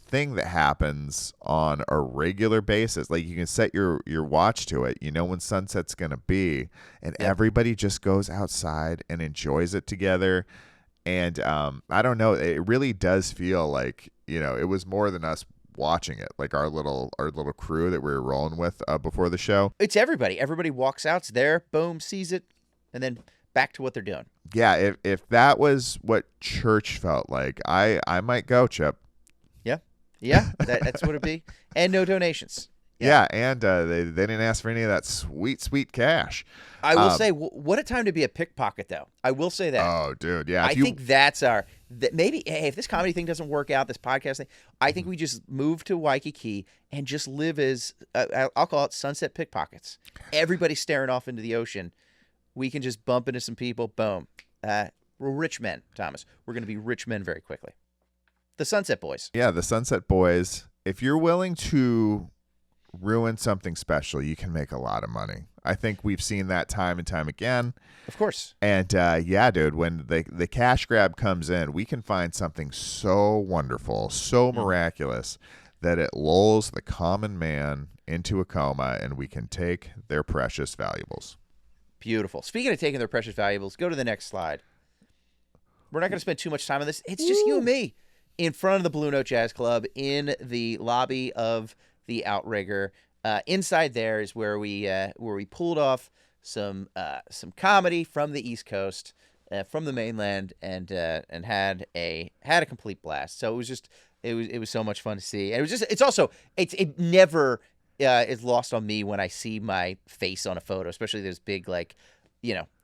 thing that happens on a regular basis. Like, you can set your watch to it. You know when sunset's going to be, and everybody just goes outside and enjoys it together. And I don't know, it really does feel like, it was more than us watching it, like our little crew that we were rolling with before the show. It's everybody walks out, it's there, boom, sees it, and then back to what they're doing. Yeah, if that was what church felt like, I might go, Chip. Yeah, that's what it'd be. And no donations. Yeah, and they didn't ask for any of that sweet cash. I will say, what a time to be a pickpocket, though. I will say that. Oh, dude, yeah. I think that's maybe, hey, if this comedy thing doesn't work out, this podcast thing, I think we just move to Waikiki and just live as, I'll call it sunset pickpockets. Everybody's staring off into the ocean. We can just bump into some people. Boom. We're rich men, Thomas. We're going to be rich men very quickly. The Sunset Boys. Yeah, the Sunset Boys. If you're willing to ruin something special, you can make a lot of money. I think we've seen that time and time again. Of course. And dude, when the cash grab comes in, we can find something so wonderful, so miraculous, that it lulls the common man into a coma, and we can take their precious valuables. Beautiful. Speaking of taking their precious valuables, go to the next slide. We're not going to spend too much time on this. It's just you and me in front of the Blue Note Jazz Club in the lobby of the Outrigger. Inside there is where we pulled off some comedy from the East Coast, from the mainland, and had a complete blast. So it was so much fun to see. And it never is lost on me when I see my face on a photo, especially those big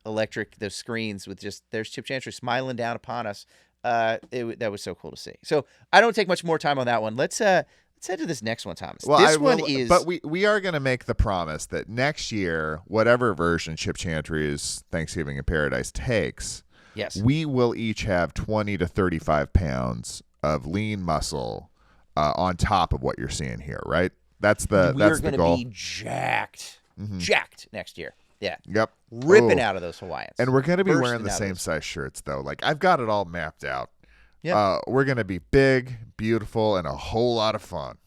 electric, those screens with there's Chip Chantry smiling down upon us. That was so cool to see. So I don't take much more time on that one. Let's head to this next one, Thomas. Well, but we are going to make the promise that next year, whatever version Chip Chantry's Thanksgiving in Paradise takes, yes, we will each have 20 to 35 pounds of lean muscle on top of what you're seeing here, right? That's the going goal. to be jacked next year. Yeah. Yep. Ripping out of those Hawaiians. And we're going to be Bursting wearing the out of same those. size shirts, though. Like, I've got it all mapped out. Yeah. We're going to be big, beautiful, and a whole lot of fun.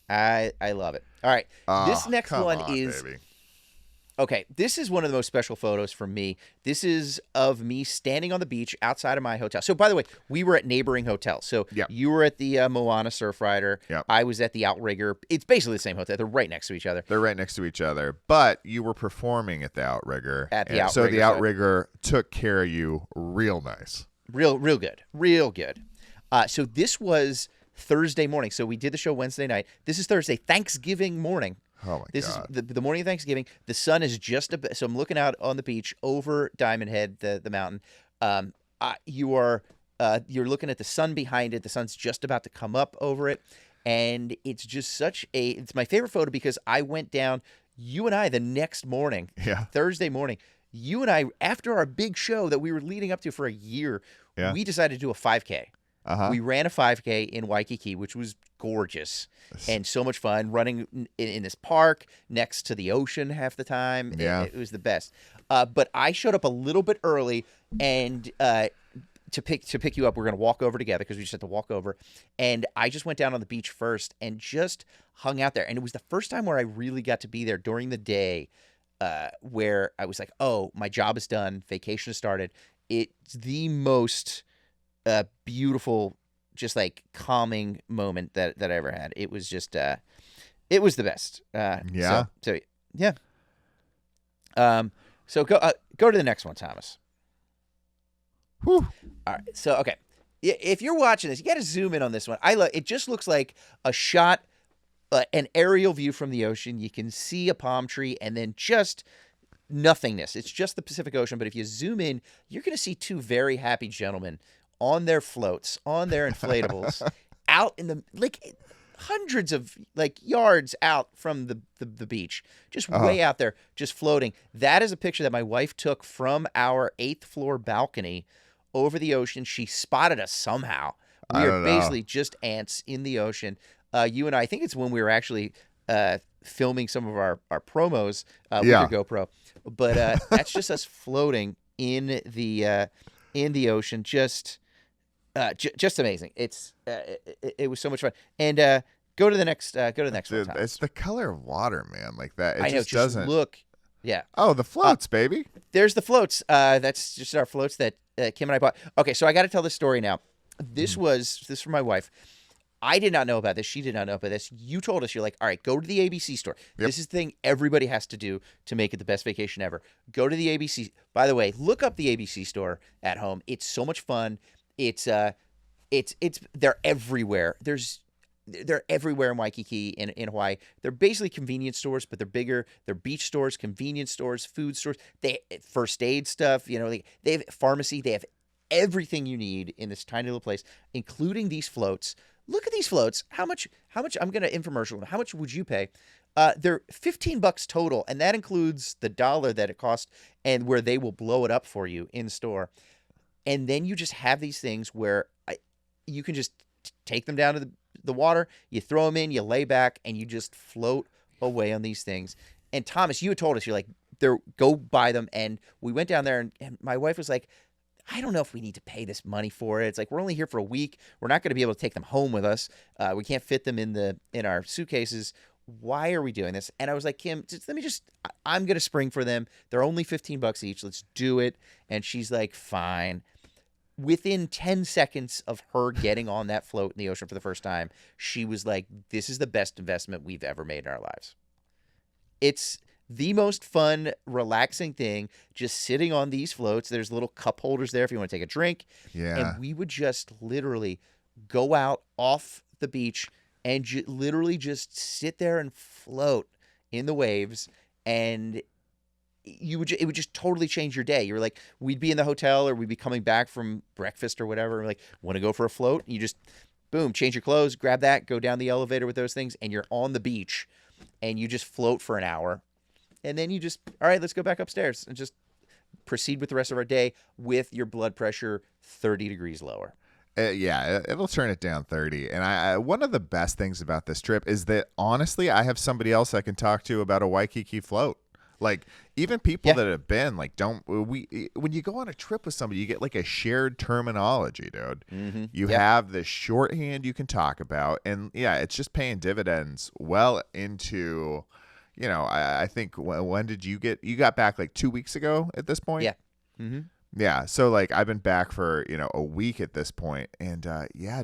I love it. All right. This next one is... Baby. Okay, this is one of the most special photos for me. This is of me standing on the beach outside of my hotel. So, by the way, we were at neighboring hotels. So, you were at the Moana Surfrider. Yep. I was at the Outrigger. It's basically the same hotel. They're right next to each other. But you were performing at the Outrigger. So the Outrigger took care of you real nice. Real good. So this was Thursday morning. So we did the show Wednesday night. This is Thursday, Thanksgiving morning. Oh, my God. This is the morning of Thanksgiving. The sun is just so I'm looking out on the beach over Diamond Head, the mountain. You're looking at the sun behind it. The sun's just about to come up over it. And it's just it's my favorite photo because I went down, you and I, the next morning, Thursday morning, you and I, after our big show that we were leading up to for a year, we decided to do a 5K. We ran a 5K in Waikiki, which was gorgeous and so much fun, running in this park next to the ocean half the time. It was the best. But I showed up a little bit early and to pick you up. We're going to walk over together because we just had to walk over. And I just went down on the beach first and just hung out there. And it was the first time where I really got to be there during the day where I was like, oh, my job is done. Vacation has started. It's the most... beautiful, just like calming moment that I ever had. It was just, it was the best. So go to the next one, Thomas. Whew. All right. So, okay. If you're watching this, you got to zoom in on this one. It just looks like a shot, an aerial view from the ocean. You can see a palm tree and then just nothingness. It's just the Pacific Ocean. But if you zoom in, you're going to see two very happy gentlemen on their floats, on their inflatables, out in the, like, hundreds of, like, yards out from the beach, just way out there, just floating. That is a picture that my wife took from our 8th floor balcony over the ocean. She spotted us somehow. We are basically just ants in the ocean. You and I think it's when we were actually filming some of our promos with your GoPro. But that's just us floating in the ocean, just amazing. It was so much fun. And go to the next one. Tom. It's the color of water, man. Like that. It I know, just doesn't look. Yeah. Oh, the floats, baby. There's the floats. That's just our floats that Kim and I bought. Okay, so I got to tell this story now. This was from my wife. I did not know about this. She did not know about this. You told us, you're like, all right, go to the ABC store. Yep. This is the thing everybody has to do to make it the best vacation ever. Go to the ABC. By the way, look up the ABC store at home. It's so much fun. It's they're everywhere. They're everywhere in Waikiki in Hawaii. They're basically convenience stores, but they're bigger. They're beach stores, convenience stores, food stores. They first aid stuff. You know, they have pharmacy. They have everything you need in this tiny little place, including these floats. Look at these floats. How much? I'm going to infomercial. How much would you pay? They're $15 total, and that includes the $1 that it costs, and where they will blow it up for you in store. And then you just have these things where you can just take them down to the water, you throw them in, you lay back, and you just float away on these things. And Thomas, you had told us, you're like, go buy them. And we went down there, and my wife was like, I don't know if we need to pay this money for it. It's like, we're only here for a week. We're not going to be able to take them home with us. We can't fit them in our suitcases. Why are we doing this? And I was like, Kim, I'm going to spring for them. They're only $15 each. Let's do it. And she's like, fine. Within 10 seconds of her getting on that float in the ocean for the first time, she was like, this is the best investment we've ever made in our lives. It's the most fun, relaxing thing, just sitting on these floats. There's little cup holders there if you want to take a drink. Yeah. And we would just literally go out off the beach and literally just sit there and float in the waves. And it would just totally change your day. You were like, we'd be in the hotel or we'd be coming back from breakfast or whatever. We're like, want to go for a float? And you just, boom, change your clothes, grab that, go down the elevator with those things, and you're on the beach and you just float for an hour. And then you just, all right, let's go back upstairs and just proceed with the rest of our day with your blood pressure 30 degrees lower. It'll turn it down 30. And one of the best things about this trip is that, honestly, I have somebody else I can talk to about a Waikiki float. Like, even people that have been, like, when you go on a trip with somebody, you get, like, a shared terminology, dude. Mm-hmm. You have this shorthand you can talk about. And, it's just paying dividends well into, I think, when did you got back, like, 2 weeks ago at this point? Yeah. Mm-hmm. Yeah, so like I've been back for a week at this point, and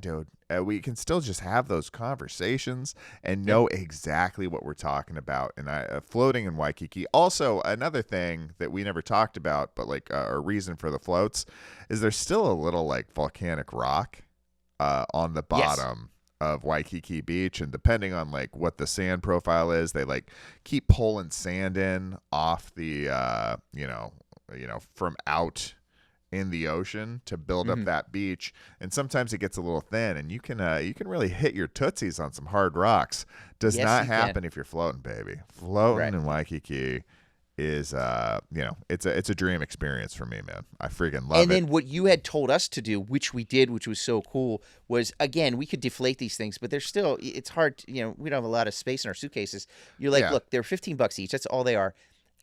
dude, we can still just have those conversations and know exactly what we're talking about. And floating in Waikiki. Also, another thing that we never talked about, but like a reason for the floats, is there's still a little like volcanic rock on the bottom of Waikiki Beach, and depending on like what the sand profile is, they like keep pulling sand in off the from out in the ocean to build up that beach, and sometimes it gets a little thin, and you can really hit your tootsies on some hard rocks. Does not happen if you're floating, baby. Floating in Waikiki is it's a dream experience for me, man. I freaking love it. And then what you had told us to do, which we did, which was so cool, was, again, we could deflate these things, but they're still, it's hard, we don't have a lot of space in our suitcases. You're like, look, they're $15 each. That's all they are.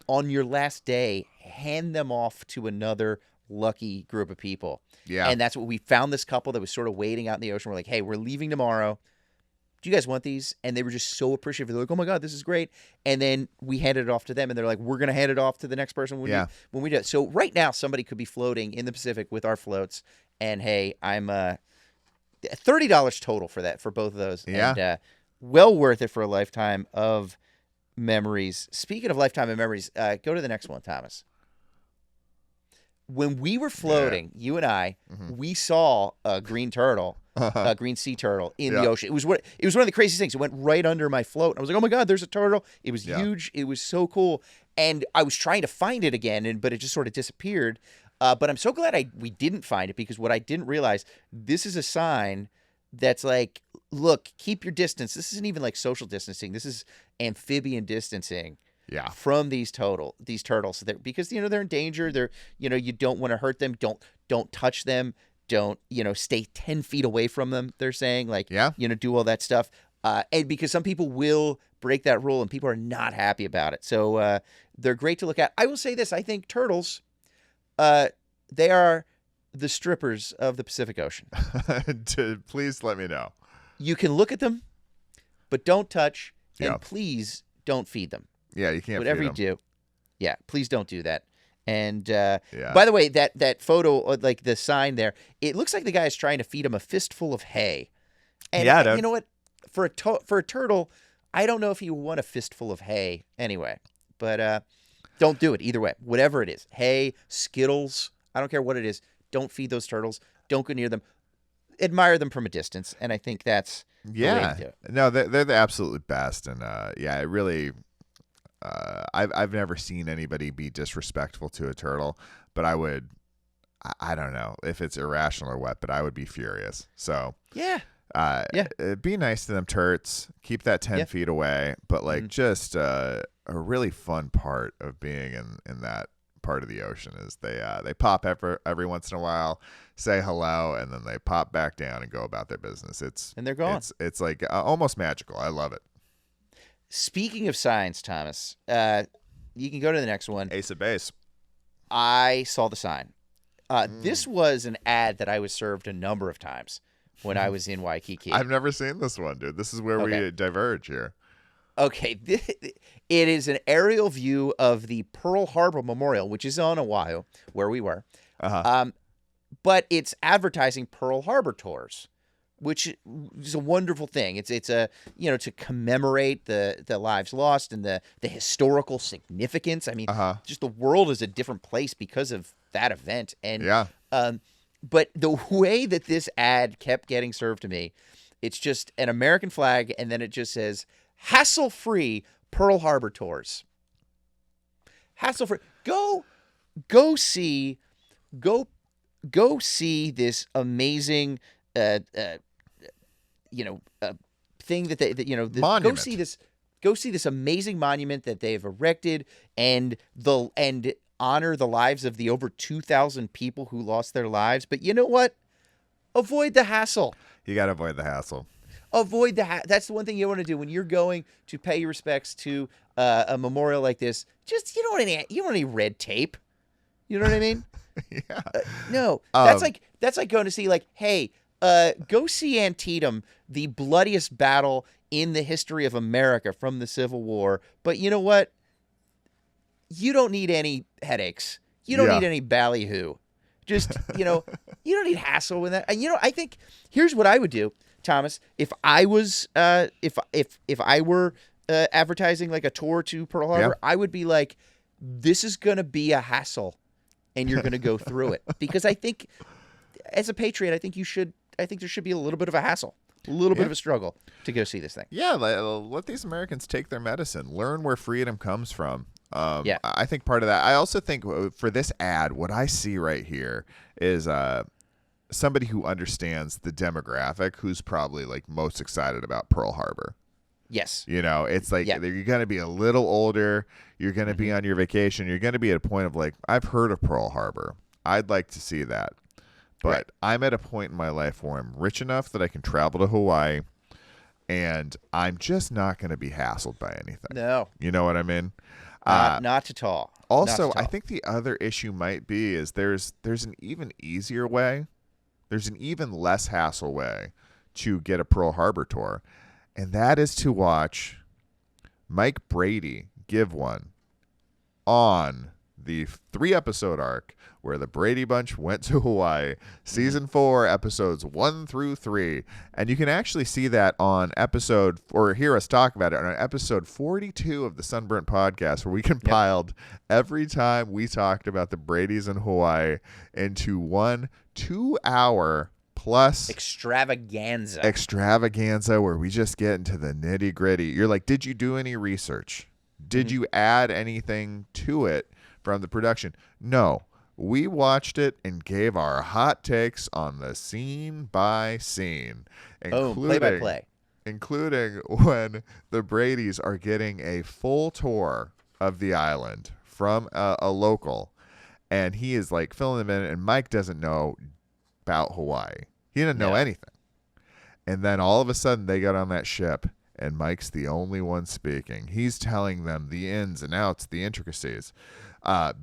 On your last day, hand them off to another lucky group of people. Yeah. And that's what we found, this couple that was sort of waiting out in the ocean. We're like, hey, we're leaving tomorrow. Do you guys want these? And they were just so appreciative. They're like, oh my God, this is great. And then we handed it off to them, and they're like, we're going to hand it off to the next person when we do it. So right now, somebody could be floating in the Pacific with our floats. And hey, I'm $30 total for that, for both of those. Yeah. And well worth it for a lifetime of memories. Speaking of lifetime of memories, go to the next one, Thomas. When we were floating, you and I, we saw a green turtle, a green sea turtle in the ocean. It was one of the craziest things. It went right under my float. I was like, oh my God, there's a turtle. It was huge. It was so cool. And I was trying to find it again, but it just sort of disappeared. But I'm so glad we didn't find it, because what I didn't realize, this is a sign that's like, look, keep your distance. This isn't even like social distancing. This is amphibian distancing. Yeah. From these turtles, because they're in danger. They're you don't want to hurt them. Don't touch them. Don't stay 10 feet away from them. They're saying, like, do all that stuff. And because some people will break that rule, and people are not happy about it. So they're great to look at. I will say this: I think turtles, they are the strippers of the Pacific Ocean. Please let me know. You can look at them, but don't touch, and please don't feed them. Yeah, you can't. Whatever you do, please don't do that. And by the way, that photo, like the sign there, it looks like the guy is trying to feed him a fistful of hay. And you know what? For a turtle, I don't know if you want a fistful of hay anyway. But don't do it either way. Whatever it is, hay, Skittles, I don't care what it is. Don't feed those turtles. Don't go near them. Admire them from a distance, and I think that's the way to do it. No, they're the absolute best, and it really. I've never seen anybody be disrespectful to a turtle, but I would. I don't know if it's irrational or what, but I would be furious. So be nice to them turts. Keep that 10 feet away, but like just a really fun part of being in that part of the ocean is they pop every once in a while, say hello, and then they pop back down and go about their business. And they're gone. It's like almost magical. I love it. Speaking of signs, Thomas, you can go to the next one. Ace of base. I saw the sign. This was an ad that I was served a number of times when I was in Waikiki. I've never seen this one, dude. This is where we diverge here. Okay. It is an aerial view of the Pearl Harbor Memorial, which is on Oahu, where we were. But it's advertising Pearl Harbor tours, which is a wonderful thing. It's a to commemorate the lives lost and the historical significance. I mean, just the world is a different place because of that event. And but the way that this ad kept getting served to me, it's just an American flag, and then it just says hassle-free Pearl Harbor tours. Hassle-free. Go see this amazing thing that monument. Go see this amazing monument that they've erected, and honor the lives of the over 2,000 people who lost their lives. But you know what? avoid the hassle. You got to avoid the hassle. Avoid that's the one thing you want to do when you're going to pay your respects to a memorial like this. Just you don't want any red tape. You know what I mean? Yeah. No, that's like going to see like, hey, go see Antietam, the bloodiest battle in the history of America from the Civil War. But you know what? You don't need any headaches. You don't need any ballyhoo. Just you don't need hassle with that. And I think here's what I would do. Thomas, if I was, if I were advertising like a tour to Pearl Harbor, I would be like, this is going to be a hassle, and you're going to go through it. Because I think, as a patriot, I think there should be a little bit of a hassle, a little bit of a struggle to go see this thing. Yeah, let these Americans take their medicine, learn where freedom comes from. I think part of that. I also think for this ad, what I see right here is somebody who understands the demographic who's probably like most excited about Pearl Harbor. Yes. It's like you're going to be a little older. You're going to be on your vacation. You're going to be at a point of like, I've heard of Pearl Harbor. I'd like to see that. But I'm at a point in my life where I'm rich enough that I can travel to Hawaii, and I'm just not going to be hassled by anything. No. You know what I mean? Not at all. Also, I think the other issue might be is there's an even easier way. There's an even less hassle way to get a Pearl Harbor tour, and that is to watch Mike Brady give one on the 3-episode arc where the Brady Bunch went to Hawaii, season 4, episodes 1 through 3. And you can actually see that on hear us talk about it on episode 42 of the Sunburnt podcast, where we compiled every time we talked about the Bradys in Hawaii into one 2-hour plus extravaganza where we just get into the nitty gritty. You're like, did you do any research? Did you add anything to it from the production? No. We watched it and gave our hot takes on the scene by scene, play by play, including when the Bradys are getting a full tour of the island from a local, and he is like filling them in, and Mike doesn't know about Hawaii. He didn't know anything. And then all of a sudden they got on that ship, and Mike's the only one speaking. He's telling them the ins and outs, the intricacies.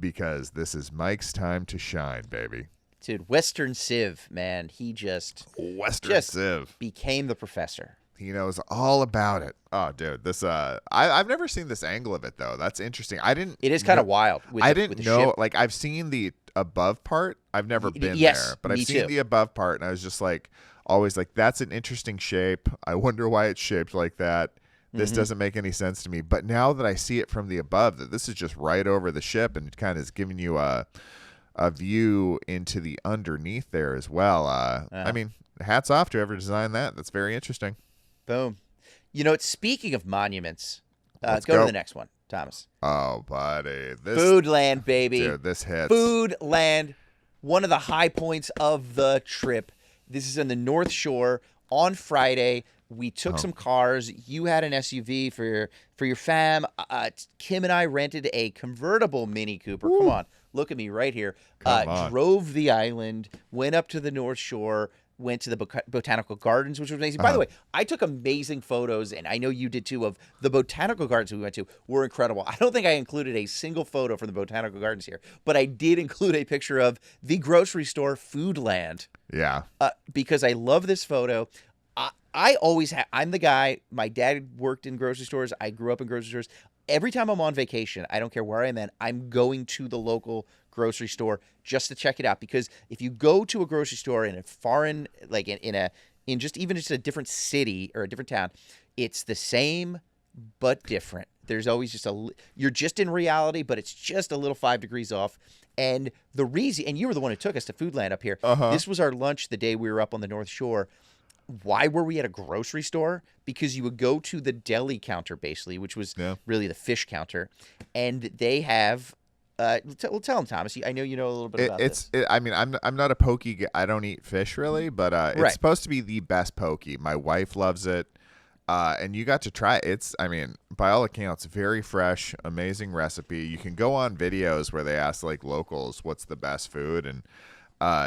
Because this is Mike's time to shine, baby. Dude, Western Civ, man. He just Civ became the professor. He knows all about it. Oh, dude, this I've never seen this angle of it though. That's interesting. It is kind of wild. I didn't know. Ship. Like I've seen the above part. I've never been there, but I've seen the above part, and I was just like, always like, that's an interesting shape. I wonder why it's shaped like that. This doesn't make any sense to me. But now that I see it from the above, that this is just right over the ship and it kind of is giving you a view into the underneath there as well. I mean, hats off to whoever designed that. That's very interesting. Boom. Speaking of monuments, let's go to the next one, Thomas. Oh, buddy. Foodland, baby. Dude, this hits. Foodland, one of the high points of the trip. This is on the North Shore on Friday. We took some cars. You had an SUV for your fam. Kim and I rented a convertible Mini Cooper. Ooh. Come on. Look at me right here. Drove the island, went up to the North Shore, went to the Botanical Gardens, which was amazing. By the way, I took amazing photos, and I know you did too, of the Botanical Gardens we went to. Were incredible. I don't think I included a single photo from the Botanical Gardens here, but I did include a picture of the grocery store Foodland. Yeah. Because I love this photo. I always have. I'm the guy. My dad worked in grocery stores. I grew up in grocery stores. Every time I'm on vacation, I don't care where I'm at, I'm going to the local grocery store just to check it out. Because if you go to a grocery store in a foreign, like in just a different city or a different town, it's the same but different. There's always just you're just in reality, but it's just a little 5 degrees off. And the reason, and you were the one who took us to Foodland up here. This was our lunch the day we were up on the North Shore. Why were we at a grocery store? Because you would go to the deli counter, basically, which was really the fish counter, and they have. Tell them, Thomas. I know you know a little bit about this. I mean, I'm not a pokey guy. I don't eat fish really, but it's supposed to be the best pokey. My wife loves it, and you got to try it. It's, I mean, by all accounts, very fresh, amazing recipe. You can go on videos where they ask like locals what's the best food, and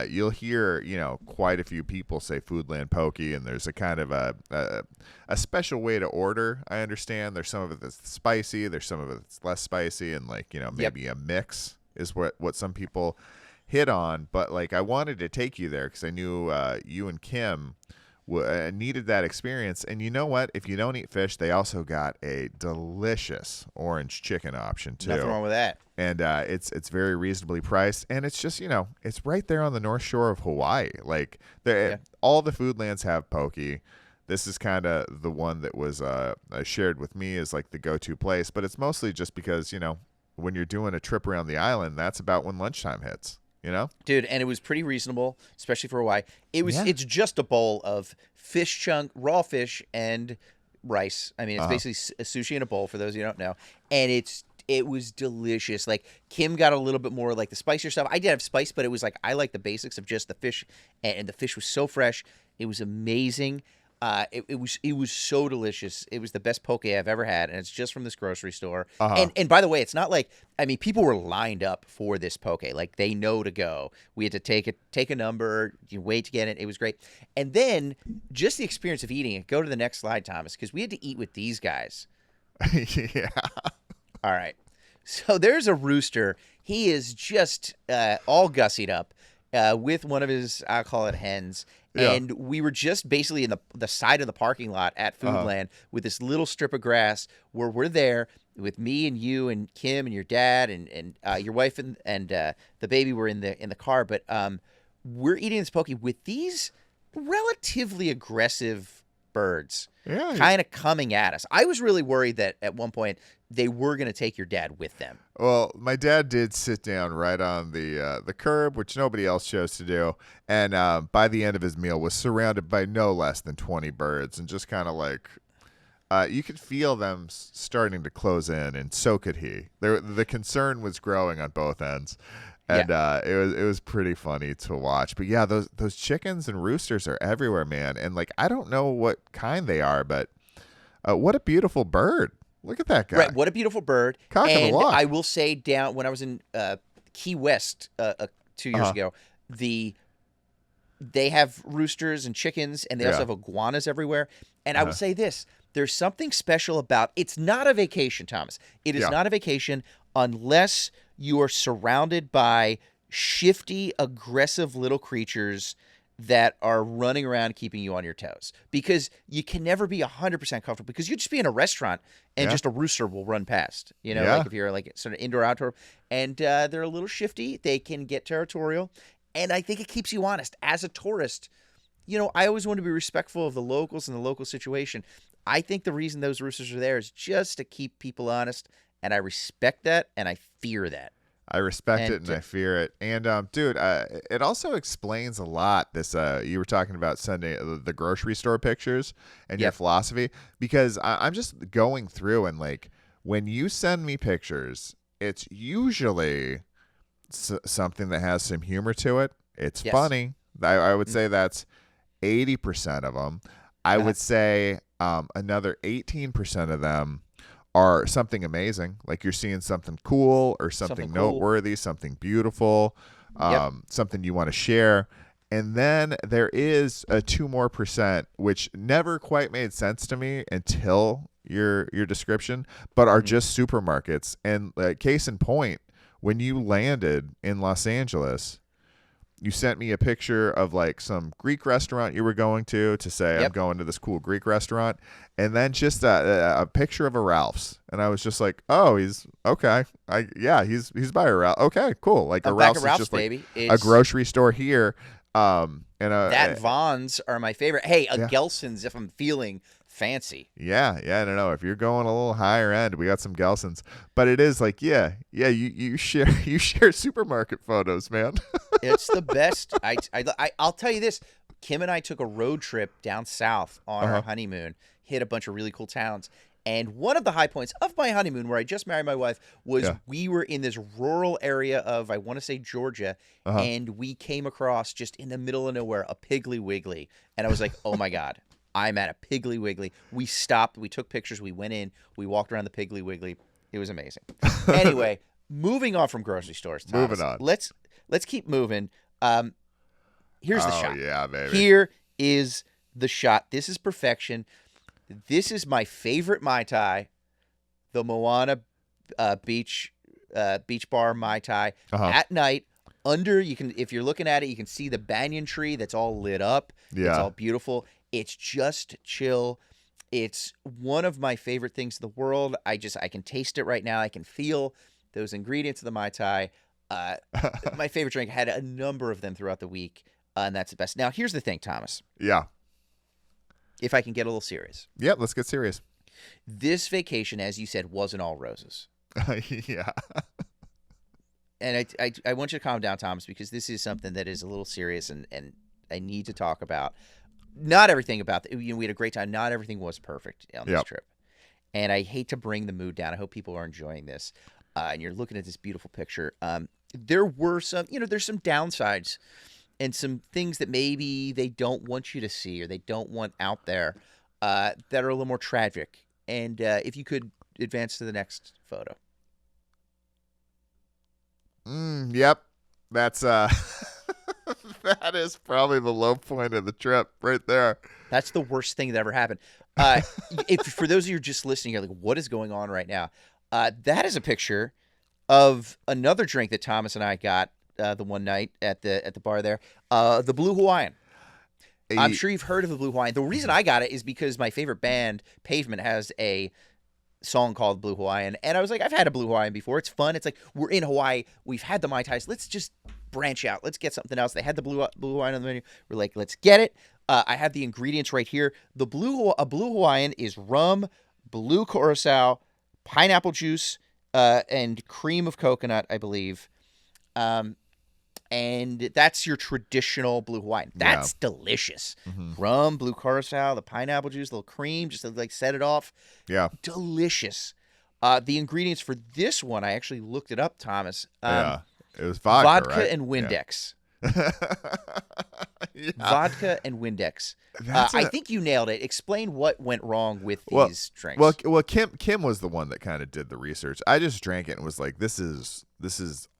you'll hear, quite a few people say Foodland poke, and there's a kind of a special way to order. I understand there's some of it that's spicy, there's some of it that's less spicy, and maybe a mix is what some people hit on. But I wanted to take you there because I knew you and Kim needed that experience. And you know what? If you don't eat fish, they also got a delicious orange chicken option too. Nothing wrong with that. And it's very reasonably priced, and it's just it's right there on the North Shore of Hawaii. All the Foodlands have poke. This is kind of the one that was shared with me as the go-to place, but it's mostly just because when you're doing a trip around the island, that's about when lunchtime hits. Dude, and it was pretty reasonable, especially for Hawaii. It's just a bowl of fish chunk, raw fish, and rice. I mean, it's basically a sushi in a bowl for those who don't know. And it was delicious. Kim got a little bit more the spicier stuff. I did have spice, but it was I like the basics of just the fish, and the fish was so fresh. It was amazing. It was so delicious. It was the best poke I've ever had, and it's just from this grocery store. And by the way, it's not people were lined up for this poke. They know to go. We had to take a number, you wait to get it. It was great. And then just the experience of eating it. Go to the next slide, Thomas, because we had to eat with these guys. Yeah. All right. So there's a rooster. He is just all gussied up with one of his, I'll call it hens. Yeah. And we were just basically in the side of the parking lot at Foodland with this little strip of grass where we're there with me and you and Kim and your dad and your wife and the baby were in the car. But we're eating this poke with these relatively aggressive birds kind of coming at us. I was really worried that at one point they were going to take your dad with them. Well, my dad did sit down right on the curb, which nobody else chose to do. And by the end of his meal was surrounded by no less than 20 birds, and just kind of you could feel them starting to close in, and so could he. The concern was growing on both ends. And it was pretty funny to watch. But yeah, those chickens and roosters are everywhere, man. And I don't know what kind they are, but what a beautiful bird. Look at that guy. Right, what a beautiful bird. Cock of the walk. I will say, down when I was in Key West 2 years ago, they have roosters and chickens, and they also have iguanas everywhere. And I would say this: there's something special about it's not a vacation, Thomas. It is not a vacation unless you are surrounded by shifty, aggressive little creatures that are running around keeping you on your toes, because you can never be 100% comfortable, because you'd just be in a restaurant and just a rooster will run past, if you're sort of indoor, outdoor, and they're a little shifty. They can get territorial. And I think it keeps you honest as a tourist. I always want to be respectful of the locals and the local situation. I think the reason those roosters are there is just to keep people honest. And I respect that, and I fear that. I respect it, and I fear it. And, dude, it also explains a lot, this, you were talking about sending the grocery store pictures and your philosophy, because I'm just going through, and, when you send me pictures, it's usually something that has some humor to it. It's funny. I would say that's 80% of them. I would say another 18% of them are something amazing, like you're seeing something cool or something noteworthy, something beautiful, something you want to share. And then there is a 2% more, which never quite made sense to me until your description, but are just supermarkets. And case in point, when you landed in Los Angeles, you sent me a picture of some Greek restaurant you were going to say, I'm going to this cool Greek restaurant. And then just a picture of a Ralph's. And I was just like, oh, he's okay. He's by a Ralph's. Okay, cool. A Ralph's is just baby. A grocery store here. That Vons are my favorite. Hey, a Gelson's if I'm feeling fancy. Yeah, I don't know. If you're going a little higher end, we got some Gelson's. But it is you share supermarket photos, man. It's the best. I'll tell you this. Kim and I took a road trip down south on our honeymoon, hit a bunch of really cool towns. And one of the high points of my honeymoon, where I just married my wife, was we were in this rural area of, I want to say, Georgia, and we came across, just in the middle of nowhere, a Piggly Wiggly. And I was like, oh my God, I'm at a Piggly Wiggly. We stopped, we took pictures, we went in, we walked around the Piggly Wiggly. It was amazing. Anyway, moving on from grocery stores, Thomas, moving on. Let's keep moving. Here's the Oh, shot. yeah, baby. Here is the shot. This is perfection. This is my favorite Mai Tai, the Moana beach bar Mai Tai at night. If you're looking at it, you can see the banyan tree that's all lit up. Yeah. It's all beautiful. It's just chill. It's one of my favorite things in the world. I can taste it right now. I can feel those ingredients of the Mai Tai. My favorite drink. Had a number of them throughout the week, and that's the best. Now, here's the thing, Thomas. Yeah. If I can get a little serious. Yep, let's get serious. This vacation, as you said, wasn't all roses. Yeah. And I want you to calm down, Thomas, because this is something that is a little serious, and I need to talk about. Not everything about we had a great time. Not everything was perfect on this trip, and I hate to bring the mood down. I hope people are enjoying this, and you're looking at this beautiful picture. There were some, there's some downsides, and some things that maybe they don't want you to see or they don't want out there that are a little more tragic. And if you could advance to the next photo. Yep, that's that is probably the low point of the trip right there. That's the worst thing that ever happened. For those of you who are just listening, you're like, what is going on right now? That is a picture of another drink that Thomas and I got the one night at the bar there, the Blue Hawaiian. I'm sure you've heard of the Blue Hawaiian. The reason I got it is because my favorite band, Pavement, has a song called Blue Hawaiian, and I was like, I've had a Blue Hawaiian before. It's fun. It's like, we're in Hawaii. We've had the Mai Tais. Let's just branch out. Let's get something else. They had the Blue Hawaiian on the menu. We're like, let's get it. I have the ingredients right here. A Blue Hawaiian is rum, blue curacao, pineapple juice, and cream of coconut, I believe. And that's your traditional Blue Hawaiian. That's delicious. Mm-hmm. Rum, blue curacao, the pineapple juice, a little cream, just to like set it off. Yeah. Delicious. The ingredients for this one, I actually looked it up, Thomas. Yeah. It was vodka, right? and Windex. Yeah. Vodka and Windex. I think you nailed it. Explain what went wrong with these drinks. Well, Kim was the one that kind of did the research. I just drank it and was like, this is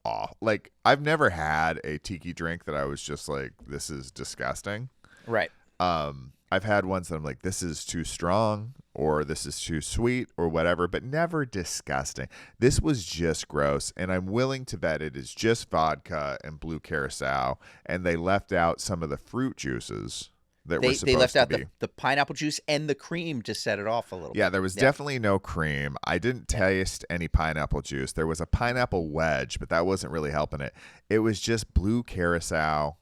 off. Like, I've never had a tiki drink that I was just like, this is disgusting. Right. I've had ones that I'm like, this is too strong or this is too sweet or whatever, but never disgusting. This was just gross, and I'm willing to bet it is just vodka and blue curacao, and they left out some of the fruit juices that were supposed to be. They left out the pineapple juice and the cream to set it off a little bit. Yeah, there was definitely no cream. I didn't taste any pineapple juice. There was a pineapple wedge, but that wasn't really helping it. It was just blue curacao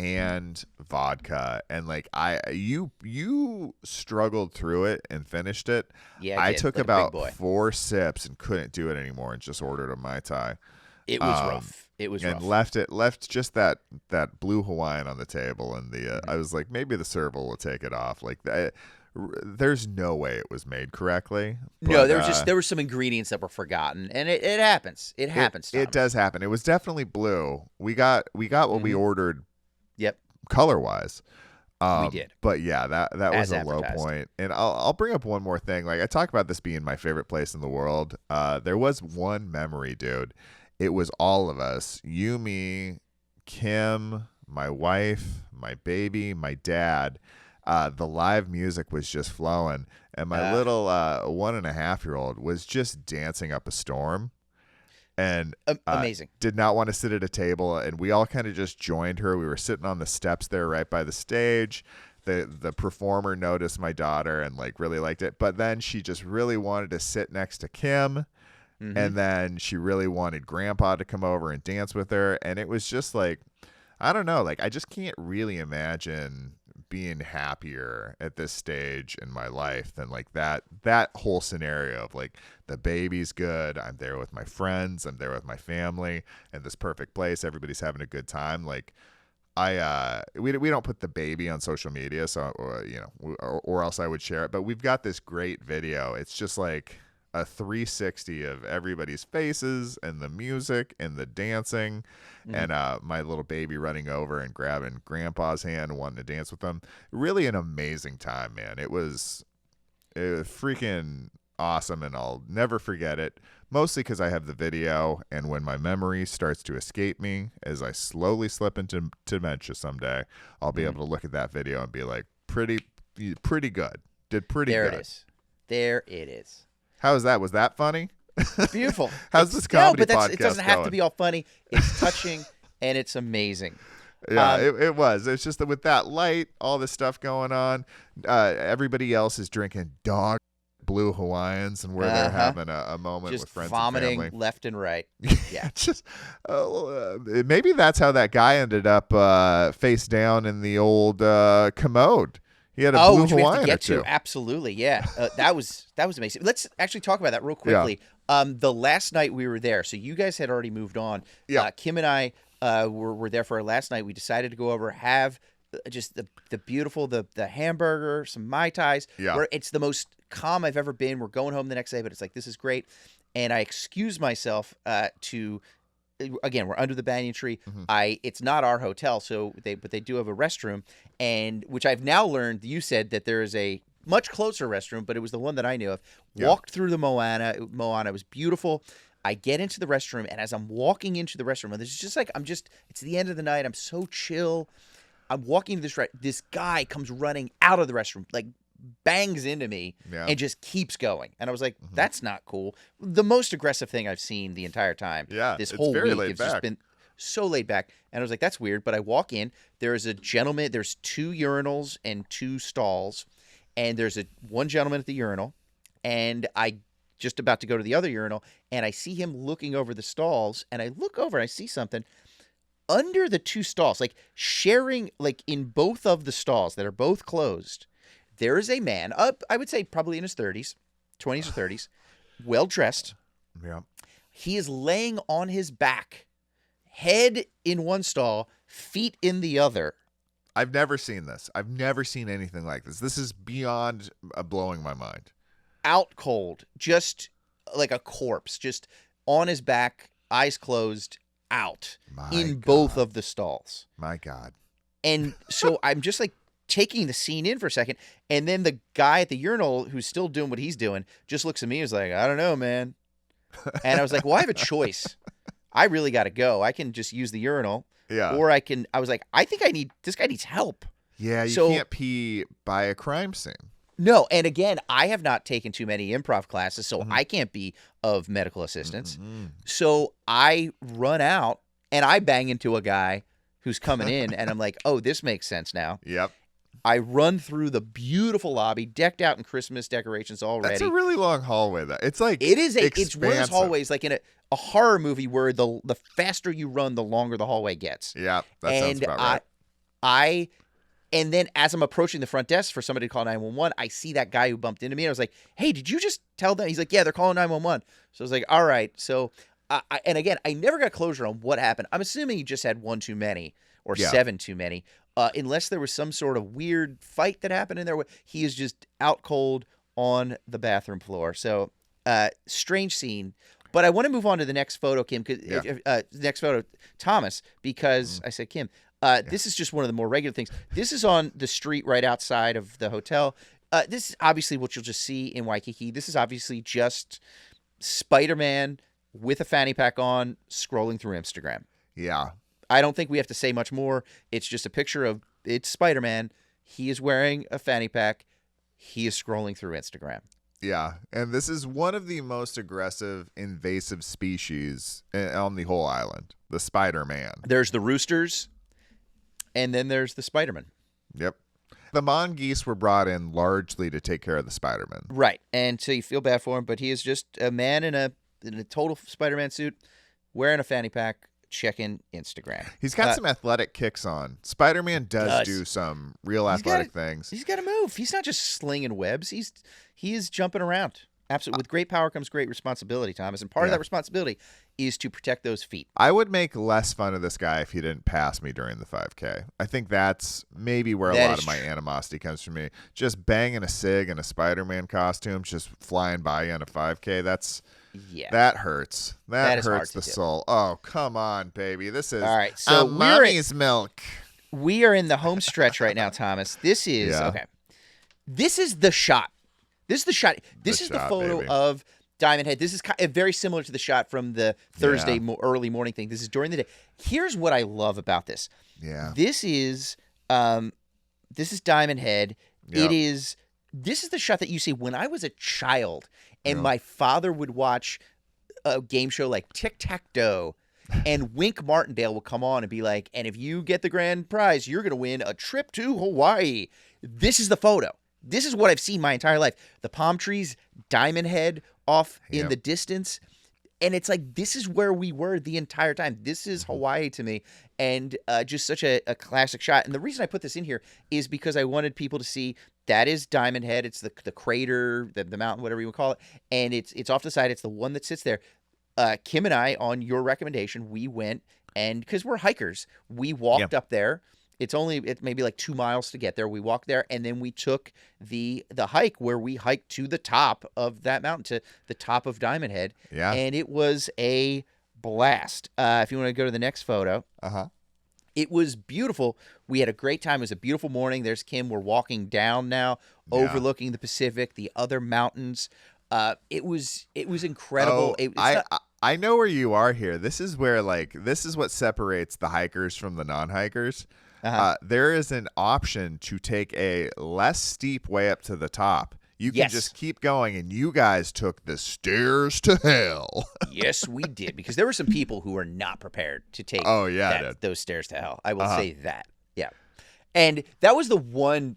and vodka, and like you struggled through it and finished it. Yeah, I took about 4 sips and couldn't do it anymore, and just ordered a Mai Tai. It was rough. It was and rough. left just that Blue Hawaiian on the table, and I was like, maybe the server will take it off. Like that, there's no way it was made correctly. But, no, there were some ingredients that were forgotten, and it happens. It happens. It does happen. It was definitely blue. We got what we ordered. Yep. Color wise. We did. But yeah, that was a low advertised. point. And I'll bring up one more thing. Like, I talk about this being my favorite place in the world. There was one memory, dude. It was all of us. You, me, Kim, my wife, my baby, my dad. The live music was just flowing. And my little 1.5-year-old was just dancing up a storm. And amazing. Did not want to sit at a table, and we all kind of just joined her. We were sitting on the steps there right by the stage. The performer noticed my daughter and like really liked it, but then she just really wanted to sit next to Kim, and then she really wanted Grandpa to come over and dance with her, and it was just like, I don't know, like I just can't really imagine being happier at this stage in my life than like that whole scenario of like, the baby's good, I'm there with my friends, I'm there with my family, and this perfect place, everybody's having a good time. Like, we don't put the baby on social media, so or else I would share it, but we've got this great video. It's just like a 360 of everybody's faces and the music and the dancing, and my little baby running over and grabbing Grandpa's hand and wanting to dance with him. Really an amazing time, man. It was freaking awesome, and I'll never forget it. Mostly because I have the video, and when my memory starts to escape me, as I slowly slip into dementia someday, I'll be able to look at that video and be like, pretty good. Did pretty good. There it is. How was that? Was that funny? Beautiful. How's this comedy podcast it doesn't have going? to be all funny. It's touching, and it's amazing. Yeah, it was. It's just that with that light, all this stuff going on, everybody else is drinking dog Blue Hawaiians, and we're there having a moment just with friends vomiting and family. left and right. Yeah. Just maybe that's how that guy ended up face down in the old commode. He had a Blue which Hawaiian we have to get or two. to. Absolutely, yeah. That was amazing. Let's actually talk about that real quickly. Yeah. The last night we were there, so you guys had already moved on. Yeah. Kim and I were there for our last night. We decided to go over, have just the beautiful the hamburger, some Mai Tais. Yeah. Where it's the most calm I've ever been. We're going home the next day, but it's like, this is great. And I excuse myself to. Again, we're under the banyan-tree. It's not our hotel, but they do have a restroom, and which I've now learned. You said that there is a much closer restroom, but it was the one that I knew of. Yeah. Walked through the Moana. It was beautiful. I get into the restroom, and as I'm walking into the restroom, and it's just like it's the end of the night. I'm so chill. I'm walking to this guy comes running out of the restroom, like bangs into me and just keeps going. And I was like, that's not cool. The most aggressive thing I've seen the entire time. Yeah, this it's whole very week. laid It's back. just been so laid back. And I was like, that's weird. But I walk in. There is a gentleman. There's 2 urinals and 2 stalls. And there's one gentleman at the urinal. And I just about to go to the other urinal. And I see him looking over the stalls. And I look over and I see something under the 2 stalls, like sharing, like in both of the stalls that are both closed. There is a man, I would say probably in his 30s, 20s or 30s, well-dressed. Yeah. He is laying on his back, head in one stall, feet in the other. I've never seen this. I've never seen anything like this. This is beyond blowing my mind. Out cold, just like a corpse, just on his back, eyes closed, out both of the stalls. My God. And so I'm just like, taking the scene in for a second, and then the guy at the urinal who's still doing what he's doing just looks at me and is like, I don't know, man. And I was like, well, I have a choice. I really got to go. I can just use the urinal. Yeah. Or I was like, I think this guy needs help. Yeah, you can't pee by a crime scene. No, and again, I have not taken too many improv classes, so I can't be of medical assistance. So I run out, and I bang into a guy who's coming in, and I'm like, oh, this makes sense now. Yep. I run through the beautiful lobby, decked out in Christmas decorations already. That's a really long hallway, though. It's like it's one of those hallways, like in a horror movie, where the faster you run, the longer the hallway gets. Yeah, that sounds about right. And then as I'm approaching the front desk for somebody to call 911, I see that guy who bumped into me. And I was like, hey, did you just tell them? He's like, yeah, they're calling 911. So I was like, all right. So, and again, I never got closure on what happened. I'm assuming he just had 1 too many or 7 too many. Unless there was some sort of weird fight that happened in there. He is just out cold on the bathroom floor. So, strange scene. But I want to move on to the next photo, Kim. Next photo, Thomas, because I said Kim. This is just one of the more regular things. This is on the street right outside of the hotel. This is obviously what you'll just see in Waikiki. This is obviously just Spider-Man with a fanny pack on, scrolling through Instagram. Yeah. I don't think we have to say much more. It's just a picture of it's Spider-Man. He is wearing a fanny pack. He is scrolling through Instagram. Yeah, and this is one of the most aggressive, invasive species on the whole island, the Spider-Man. There's the roosters, and then there's the Spider-Man. Yep. The mongoose were brought in largely to take care of the Spider-Man. Right, and so you feel bad for him, but he is just a man in a total Spider-Man suit, wearing a fanny pack, checking Instagram. He's got some athletic kicks on. Spider-Man does do some real athletic things. He's got to move. He's not just slinging webs. He is jumping around. Absolutely. With great power comes great responsibility, Thomas. And part of that responsibility is to protect those feet. I would make less fun of this guy if he didn't pass me during the 5K. I think that's maybe where a lot of my animosity comes from me. Just banging a cig in a Spider-Man costume, just flying by you on a 5K. That hurts. That hurts the soul. Oh, come on, baby. This is all right. So mommy's milk. We are in the home stretch right now, Thomas. This is okay. This is the shot. This is the shot. This is the photo of Diamond Head. This is very similar to the shot from the Thursday early morning thing. This is during the day. Here's what I love about this. Yeah. This is Diamond Head. Yep. This is the shot that you see when I was a child and my father would watch a game show like Tic-Tac-Toe, and Wink Martindale will come on and be like, and if you get the grand prize, you're going to win a trip to Hawaii. This is the photo. This is what I've seen my entire life. The palm trees, Diamond Head off in the distance. And it's like, this is where we were the entire time. This is Hawaii to me. And just such a classic shot. And the reason I put this in here is because I wanted people to see that is Diamond Head. It's the crater, the mountain, whatever you would call it. And it's off the side. It's the one that sits there. Kim and I, on your recommendation, we went, and because we're hikers, we walked up there. It's maybe like 2 miles to get there. We walked there, and then we took the hike where we hiked to the top of that mountain, to the top of Diamond Head. Yeah. And it was a blast. If you want to go to the next photo. It was beautiful. We had a great time. It was a beautiful morning. There's Kim. We're walking down now, overlooking the Pacific, the other mountains. It was incredible. I know where you are here. This is where, this is what separates the hikers from the non-hikers. There is an option to take a less steep way up to the top. You can just keep going, and you guys took the stairs to hell. Yes, we did, because there were some people who were not prepared to take those stairs to hell. I will say that. Yeah. And that was the one,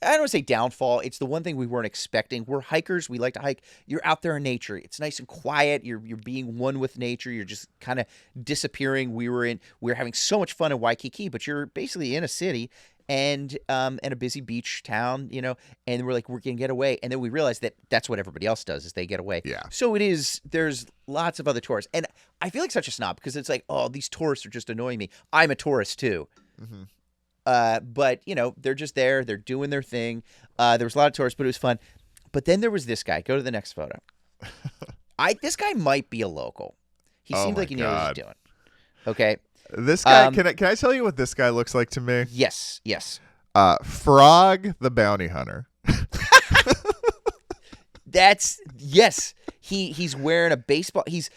I don't want to say downfall. It's the one thing we weren't expecting. We're hikers. We like to hike. You're out there in nature. It's nice and quiet. You're being one with nature. You're just kind of disappearing. We were having so much fun in Waikiki, but you're basically in a city and a busy beach town, and we're like, we're going to get away. And then we realized that that's what everybody else does, is they get away. Yeah. So there's lots of other tourists. And I feel like such a snob, because it's like, oh, these tourists are just annoying me. I'm a tourist too. But they're just there. They're doing their thing. There was a lot of tourists, but it was fun. But then there was this guy. Go to the next photo. This guy might be a local. He seemed like he knew what he was doing. Okay. This guy, can I tell you what this guy looks like to me? Yes. Frog the bounty hunter. He's wearing a baseball. He's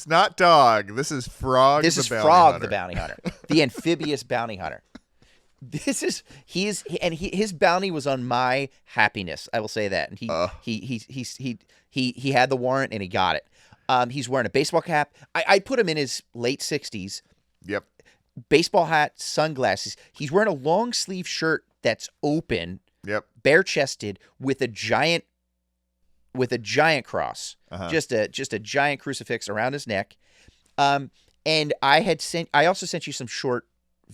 not Dog. This is Frog. This is Frog the bounty hunter, the amphibious bounty hunter. His bounty was on my happiness. I will say that. And he had the warrant and he got it. He's wearing a baseball cap. I put him in his late 60s. Yep. Baseball hat, sunglasses. He's wearing a long sleeve shirt that's open. Yep. Bare chested with a giant cross. Just a giant crucifix around his neck. And I also sent you some short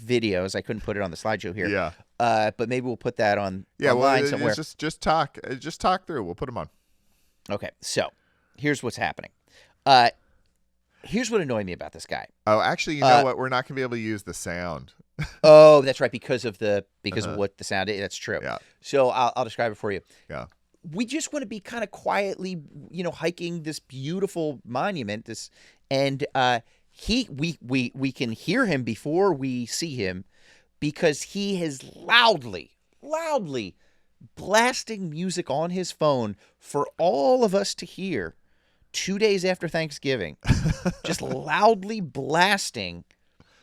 videos. I couldn't put it on the slideshow here. Yeah. But maybe we'll put that online somewhere. Just talk through. We'll put them on. Okay. So here's what's happening. Here's what annoyed me about this guy. Oh, actually, you know what? We're not gonna be able to use the sound. Oh, that's right, because of what the sound is. That's true. Yeah. So I'll describe it for you. Yeah. We just want to be kind of quietly, hiking this beautiful monument. We can hear him before we see him, because he is loudly blasting music on his phone for all of us to hear 2 days after Thanksgiving. Just loudly blasting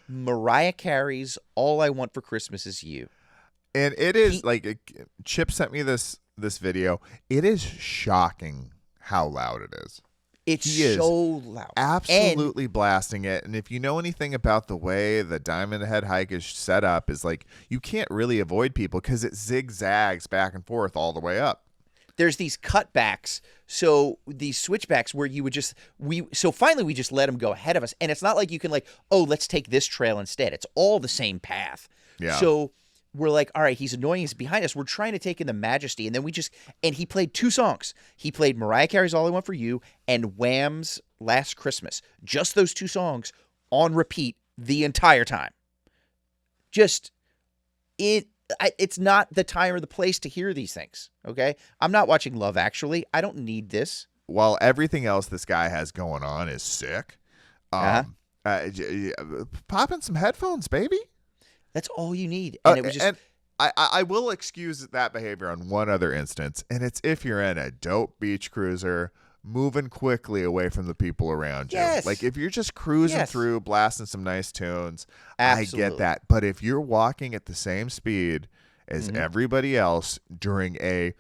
Mariah Carey's All I Want for Christmas Is You. And it is Chip sent me this video. It is shocking how loud it is. It's so loud. Absolutely blasting it. And if you know anything about the way the Diamond Head hike is set up, is you can't really avoid people because it zigzags back and forth all the way up. There's these cutbacks, so these switchbacks where you would finally we just let them go ahead of us. And it's not like you can let's take this trail instead. It's all the same path. Yeah. So we're like, all right, he's annoying. He's behind us. We're trying to take in the majesty. And then he played 2 songs. He played Mariah Carey's All I Want for You and Wham's Last Christmas. Just those 2 songs on repeat the entire time. It's not the time or the place to hear these things, okay? I'm not watching Love Actually. I don't need this. While everything else this guy has going on is sick, pop in some headphones, baby. That's all you need. And it was just... I will excuse that behavior on one other instance, and it's if you're in a dope beach cruiser moving quickly away from the people around you. Yes. Like if you're just cruising through, blasting some nice tunes, Absolutely. I get that. But if you're walking at the same speed as everybody else during a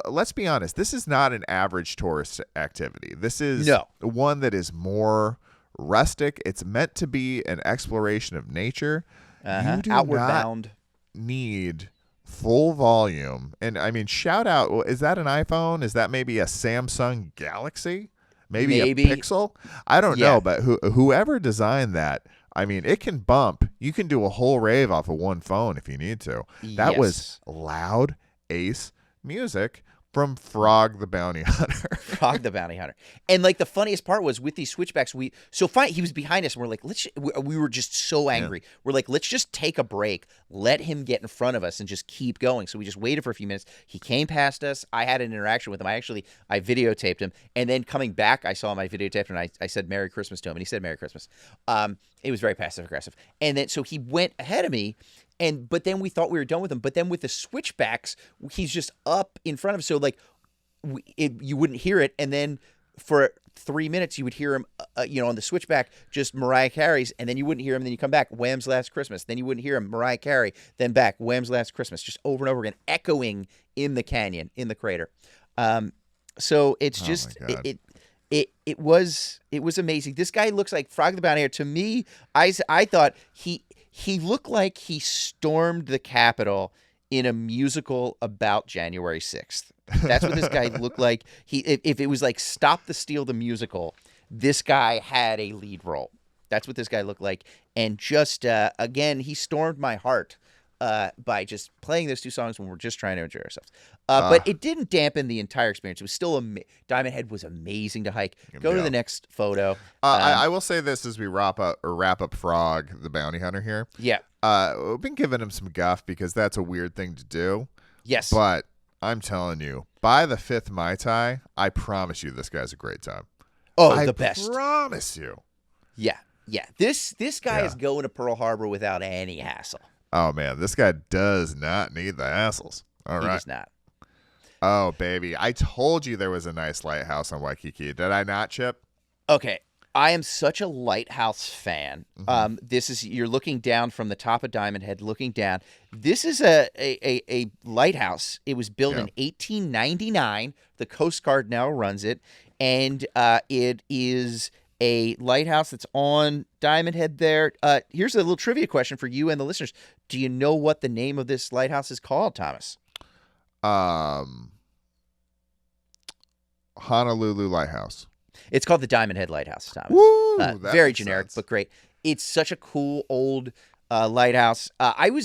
let's be honest, this is not an average tourist activity. This is one that is more rustic. It's meant to be an exploration of nature. You do Outward not bound. need full volume. And I mean, shout out, is that an iPhone? Is that maybe a Samsung Galaxy? Maybe. A Pixel? I don't know, but whoever designed that, I mean, it can bump. You can do a whole rave off of one phone if you need to. That was loud ace music from Frog the Bounty Hunter. Frog the Bounty Hunter. And like the funniest part was with these switchbacks, he was behind us and we're like, we were just so angry. Yeah. We're like, let's just take a break, let him get in front of us and just keep going. So we just waited for a few minutes. He came past us. I had an interaction with him. I videotaped him. And then coming back, I saw him, I videotaped him and I said Merry Christmas to him and he said Merry Christmas. It was very passive aggressive. And then so he went ahead of me. But then we thought we were done with him. But then with the switchbacks, he's just up in front of us. So like, you wouldn't hear it. And then for 3 minutes, you would hear him, on the switchback, just Mariah Carey's. And then you wouldn't hear him. Then you come back, Wham's Last Christmas. Then you wouldn't hear him, Mariah Carey. Then back, Wham's Last Christmas. Just over and over again, echoing in the canyon, in the crater. So it's just it was amazing. This guy looks like Frog the Bounty Hunter. To me, I thought he looked like he stormed the Capitol in a musical about January 6th. That's what this guy looked like. If it was like Stop the Steal the musical, this guy had a lead role. That's what this guy looked like. And just, again, he stormed my heart by just playing those two songs when we're just trying to enjoy ourselves. But it didn't dampen the entire experience. It was still Diamond Head was amazing to hike. Go to the next photo. I will say this as we wrap up Frog, the bounty hunter here. Yeah. We've been giving him some guff because that's a weird thing to do. Yes. But I'm telling you, by the 5th Mai Tai, I promise you this guy's a great time. Oh, the best. I promise you. Yeah. Yeah. This guy is going to Pearl Harbor without any hassle. Oh, man. This guy does not need the hassles. All right. He does not. Oh, baby. I told you there was a nice lighthouse on Waikiki. Did I not, Chip? Okay. I am such a lighthouse fan. You're looking down from the top of Diamond Head, looking down. This is a lighthouse. It was built in 1899. The Coast Guard now runs it. And it is a lighthouse that's on Diamond Head there. Here's a little trivia question for you and the listeners. Do you know what the name of this lighthouse is called, Thomas? Honolulu Lighthouse. It's called the Diamond Head Lighthouse, Thomas. Woo, very generic, but great. It's such a cool old lighthouse.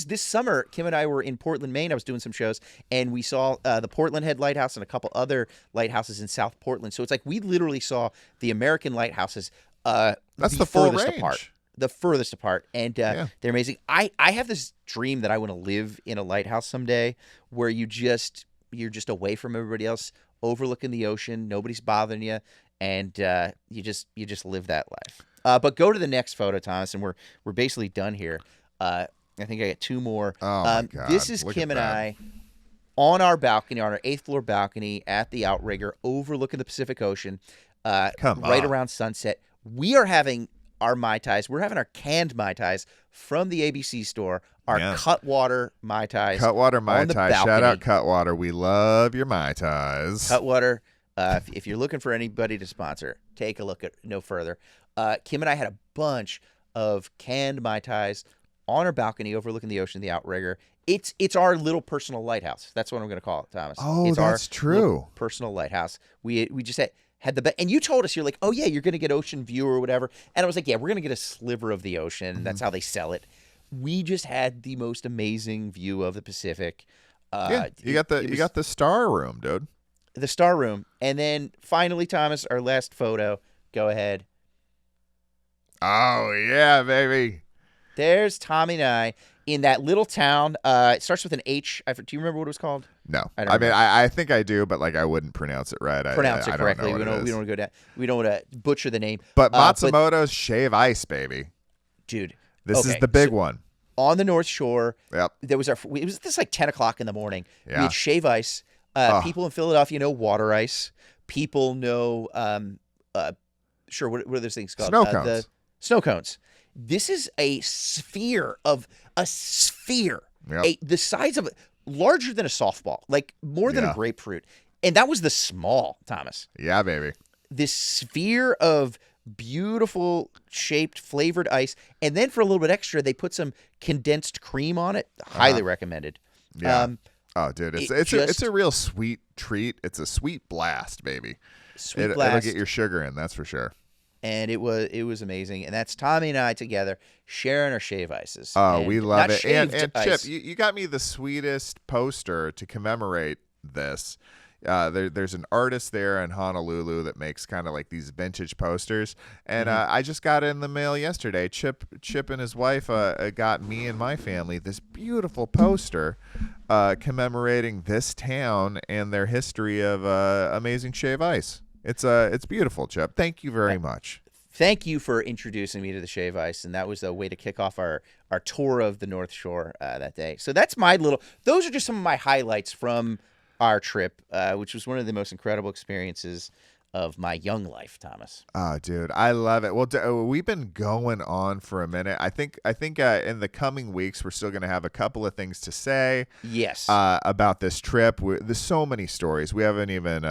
This summer, Kim and I were in Portland, Maine. I was doing some shows, and we saw the Portland Head Lighthouse and a couple other lighthouses in South Portland. So it's like we literally saw the American lighthouses. That's the furthest apart. The furthest apart, and they're amazing. I have this dream that I want to live in a lighthouse someday, where you're just away from everybody else, overlooking the ocean, nobody's bothering you, and you just live that life. But go to the next photo, Thomas, and we're basically done here. I think I got two more. Oh my God. This is Kim and I on our balcony, on our 8th floor balcony at the Outrigger, overlooking the Pacific Ocean, right around sunset. We are having our Mai Tais. We're having our canned Mai Tais from the ABC store, our Cutwater Mai Tais. Cutwater Mai Tai. Shout out Cutwater. We love your Mai Tais. Cutwater, if you're looking for anybody to sponsor, take a look at no further. Kim and I had a bunch of canned Mai Tais on our balcony overlooking the ocean, the Outrigger. It's our little personal lighthouse. That's what I'm going to call it, Thomas. Oh, it's that's true. Personal lighthouse. We just had the best. And you told us, you're like, oh, yeah, you're going to get ocean view or whatever. And I was like, yeah, we're going to get a sliver of the ocean. That's how they sell it. We just had the most amazing view of the Pacific. You got the star room, dude. The star room. And then finally, Thomas, our last photo. Go ahead. Oh, yeah, baby. There's Tommy and I in that little town. It starts with an H. Do you remember what it was called? No. I think I do, but like I wouldn't pronounce it right. Pronounce it correctly. We don't want to go down. We don't want to butcher the name. But Matsumoto's Shave Ice, baby. Dude. This is the big one. on the North Shore. Yep. There was it was this like 10 o'clock in the morning. Yeah. We had shave ice. People in Philadelphia know water ice. People know, sure, what are those things called? Snow cones. The snow cones. This is a sphere. Yep. The size of larger than a softball, like more than a grapefruit. And that was the small, Thomas. Yeah, baby. This sphere of beautiful shaped flavored ice. And then for a little bit extra, they put some condensed cream on it. Highly recommended. Yeah. Oh, dude, it's a real sweet treat. It's a sweet blast, baby. It'll get your sugar in, that's for sure. And it was amazing. And that's Tommy and I together sharing our shave ices. Oh, we love it. And ice. Chip, you got me the sweetest poster to commemorate this. There's an artist there in Honolulu that makes kind of like these vintage posters, and I just got it in the mail yesterday. Chip and his wife got me and my family this beautiful poster commemorating this town and their history of amazing shave ice. It's beautiful, Chip. Thank you very much. Thank you for introducing me to the shave ice, and that was a way to kick off our tour of the North Shore that day. So that's those are just some of my highlights from our trip, which was one of the most incredible experiences of my young life, Thomas. Oh, dude, I love it. Well, we've been going on for a minute. I think in the coming weeks, we're still going to have a couple of things to say. Yes. About this trip. There's so many stories. We haven't even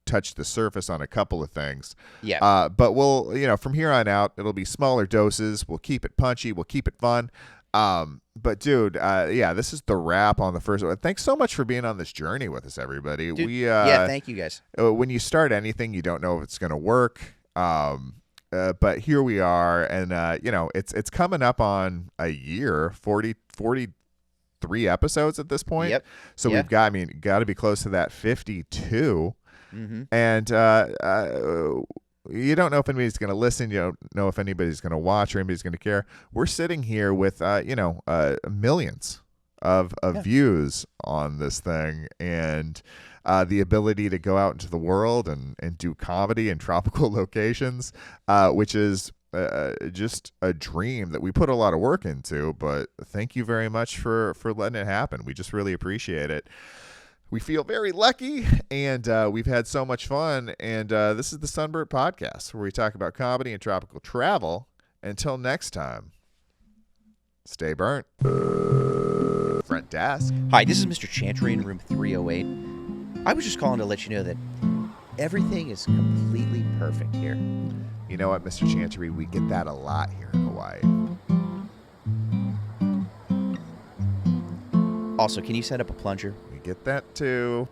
touched the surface on a couple of things. Yeah. But we'll, from here on out, it'll be smaller doses. We'll keep it punchy. We'll keep it fun. But dude, this is the wrap on the first one. Thanks so much for being on this journey with us, everybody. Dude, thank you guys. When you start anything, you don't know if it's going to work. But here we are, and it's coming up on a year, 43 episodes at this point. Yep. So we've got to be close to that 52. Mm-hmm. And you don't know if anybody's going to listen. You don't know if anybody's going to watch or anybody's going to care. We're sitting here with, millions of views on this thing, and the ability to go out into the world and do comedy in tropical locations, which is just a dream that we put a lot of work into. But thank you very much for letting it happen. We just really appreciate it. We feel very lucky, and we've had so much fun. And this is the Sunburnt Podcast, where we talk about comedy and tropical travel. Until next time, stay burnt. Front desk. Hi, this is Mr. Chantry in room 308. I was just calling to let you know that everything is completely perfect here. You know what, Mr. Chantry? We get that a lot here in Hawaii. Also, can you set up a plunger? We get that too.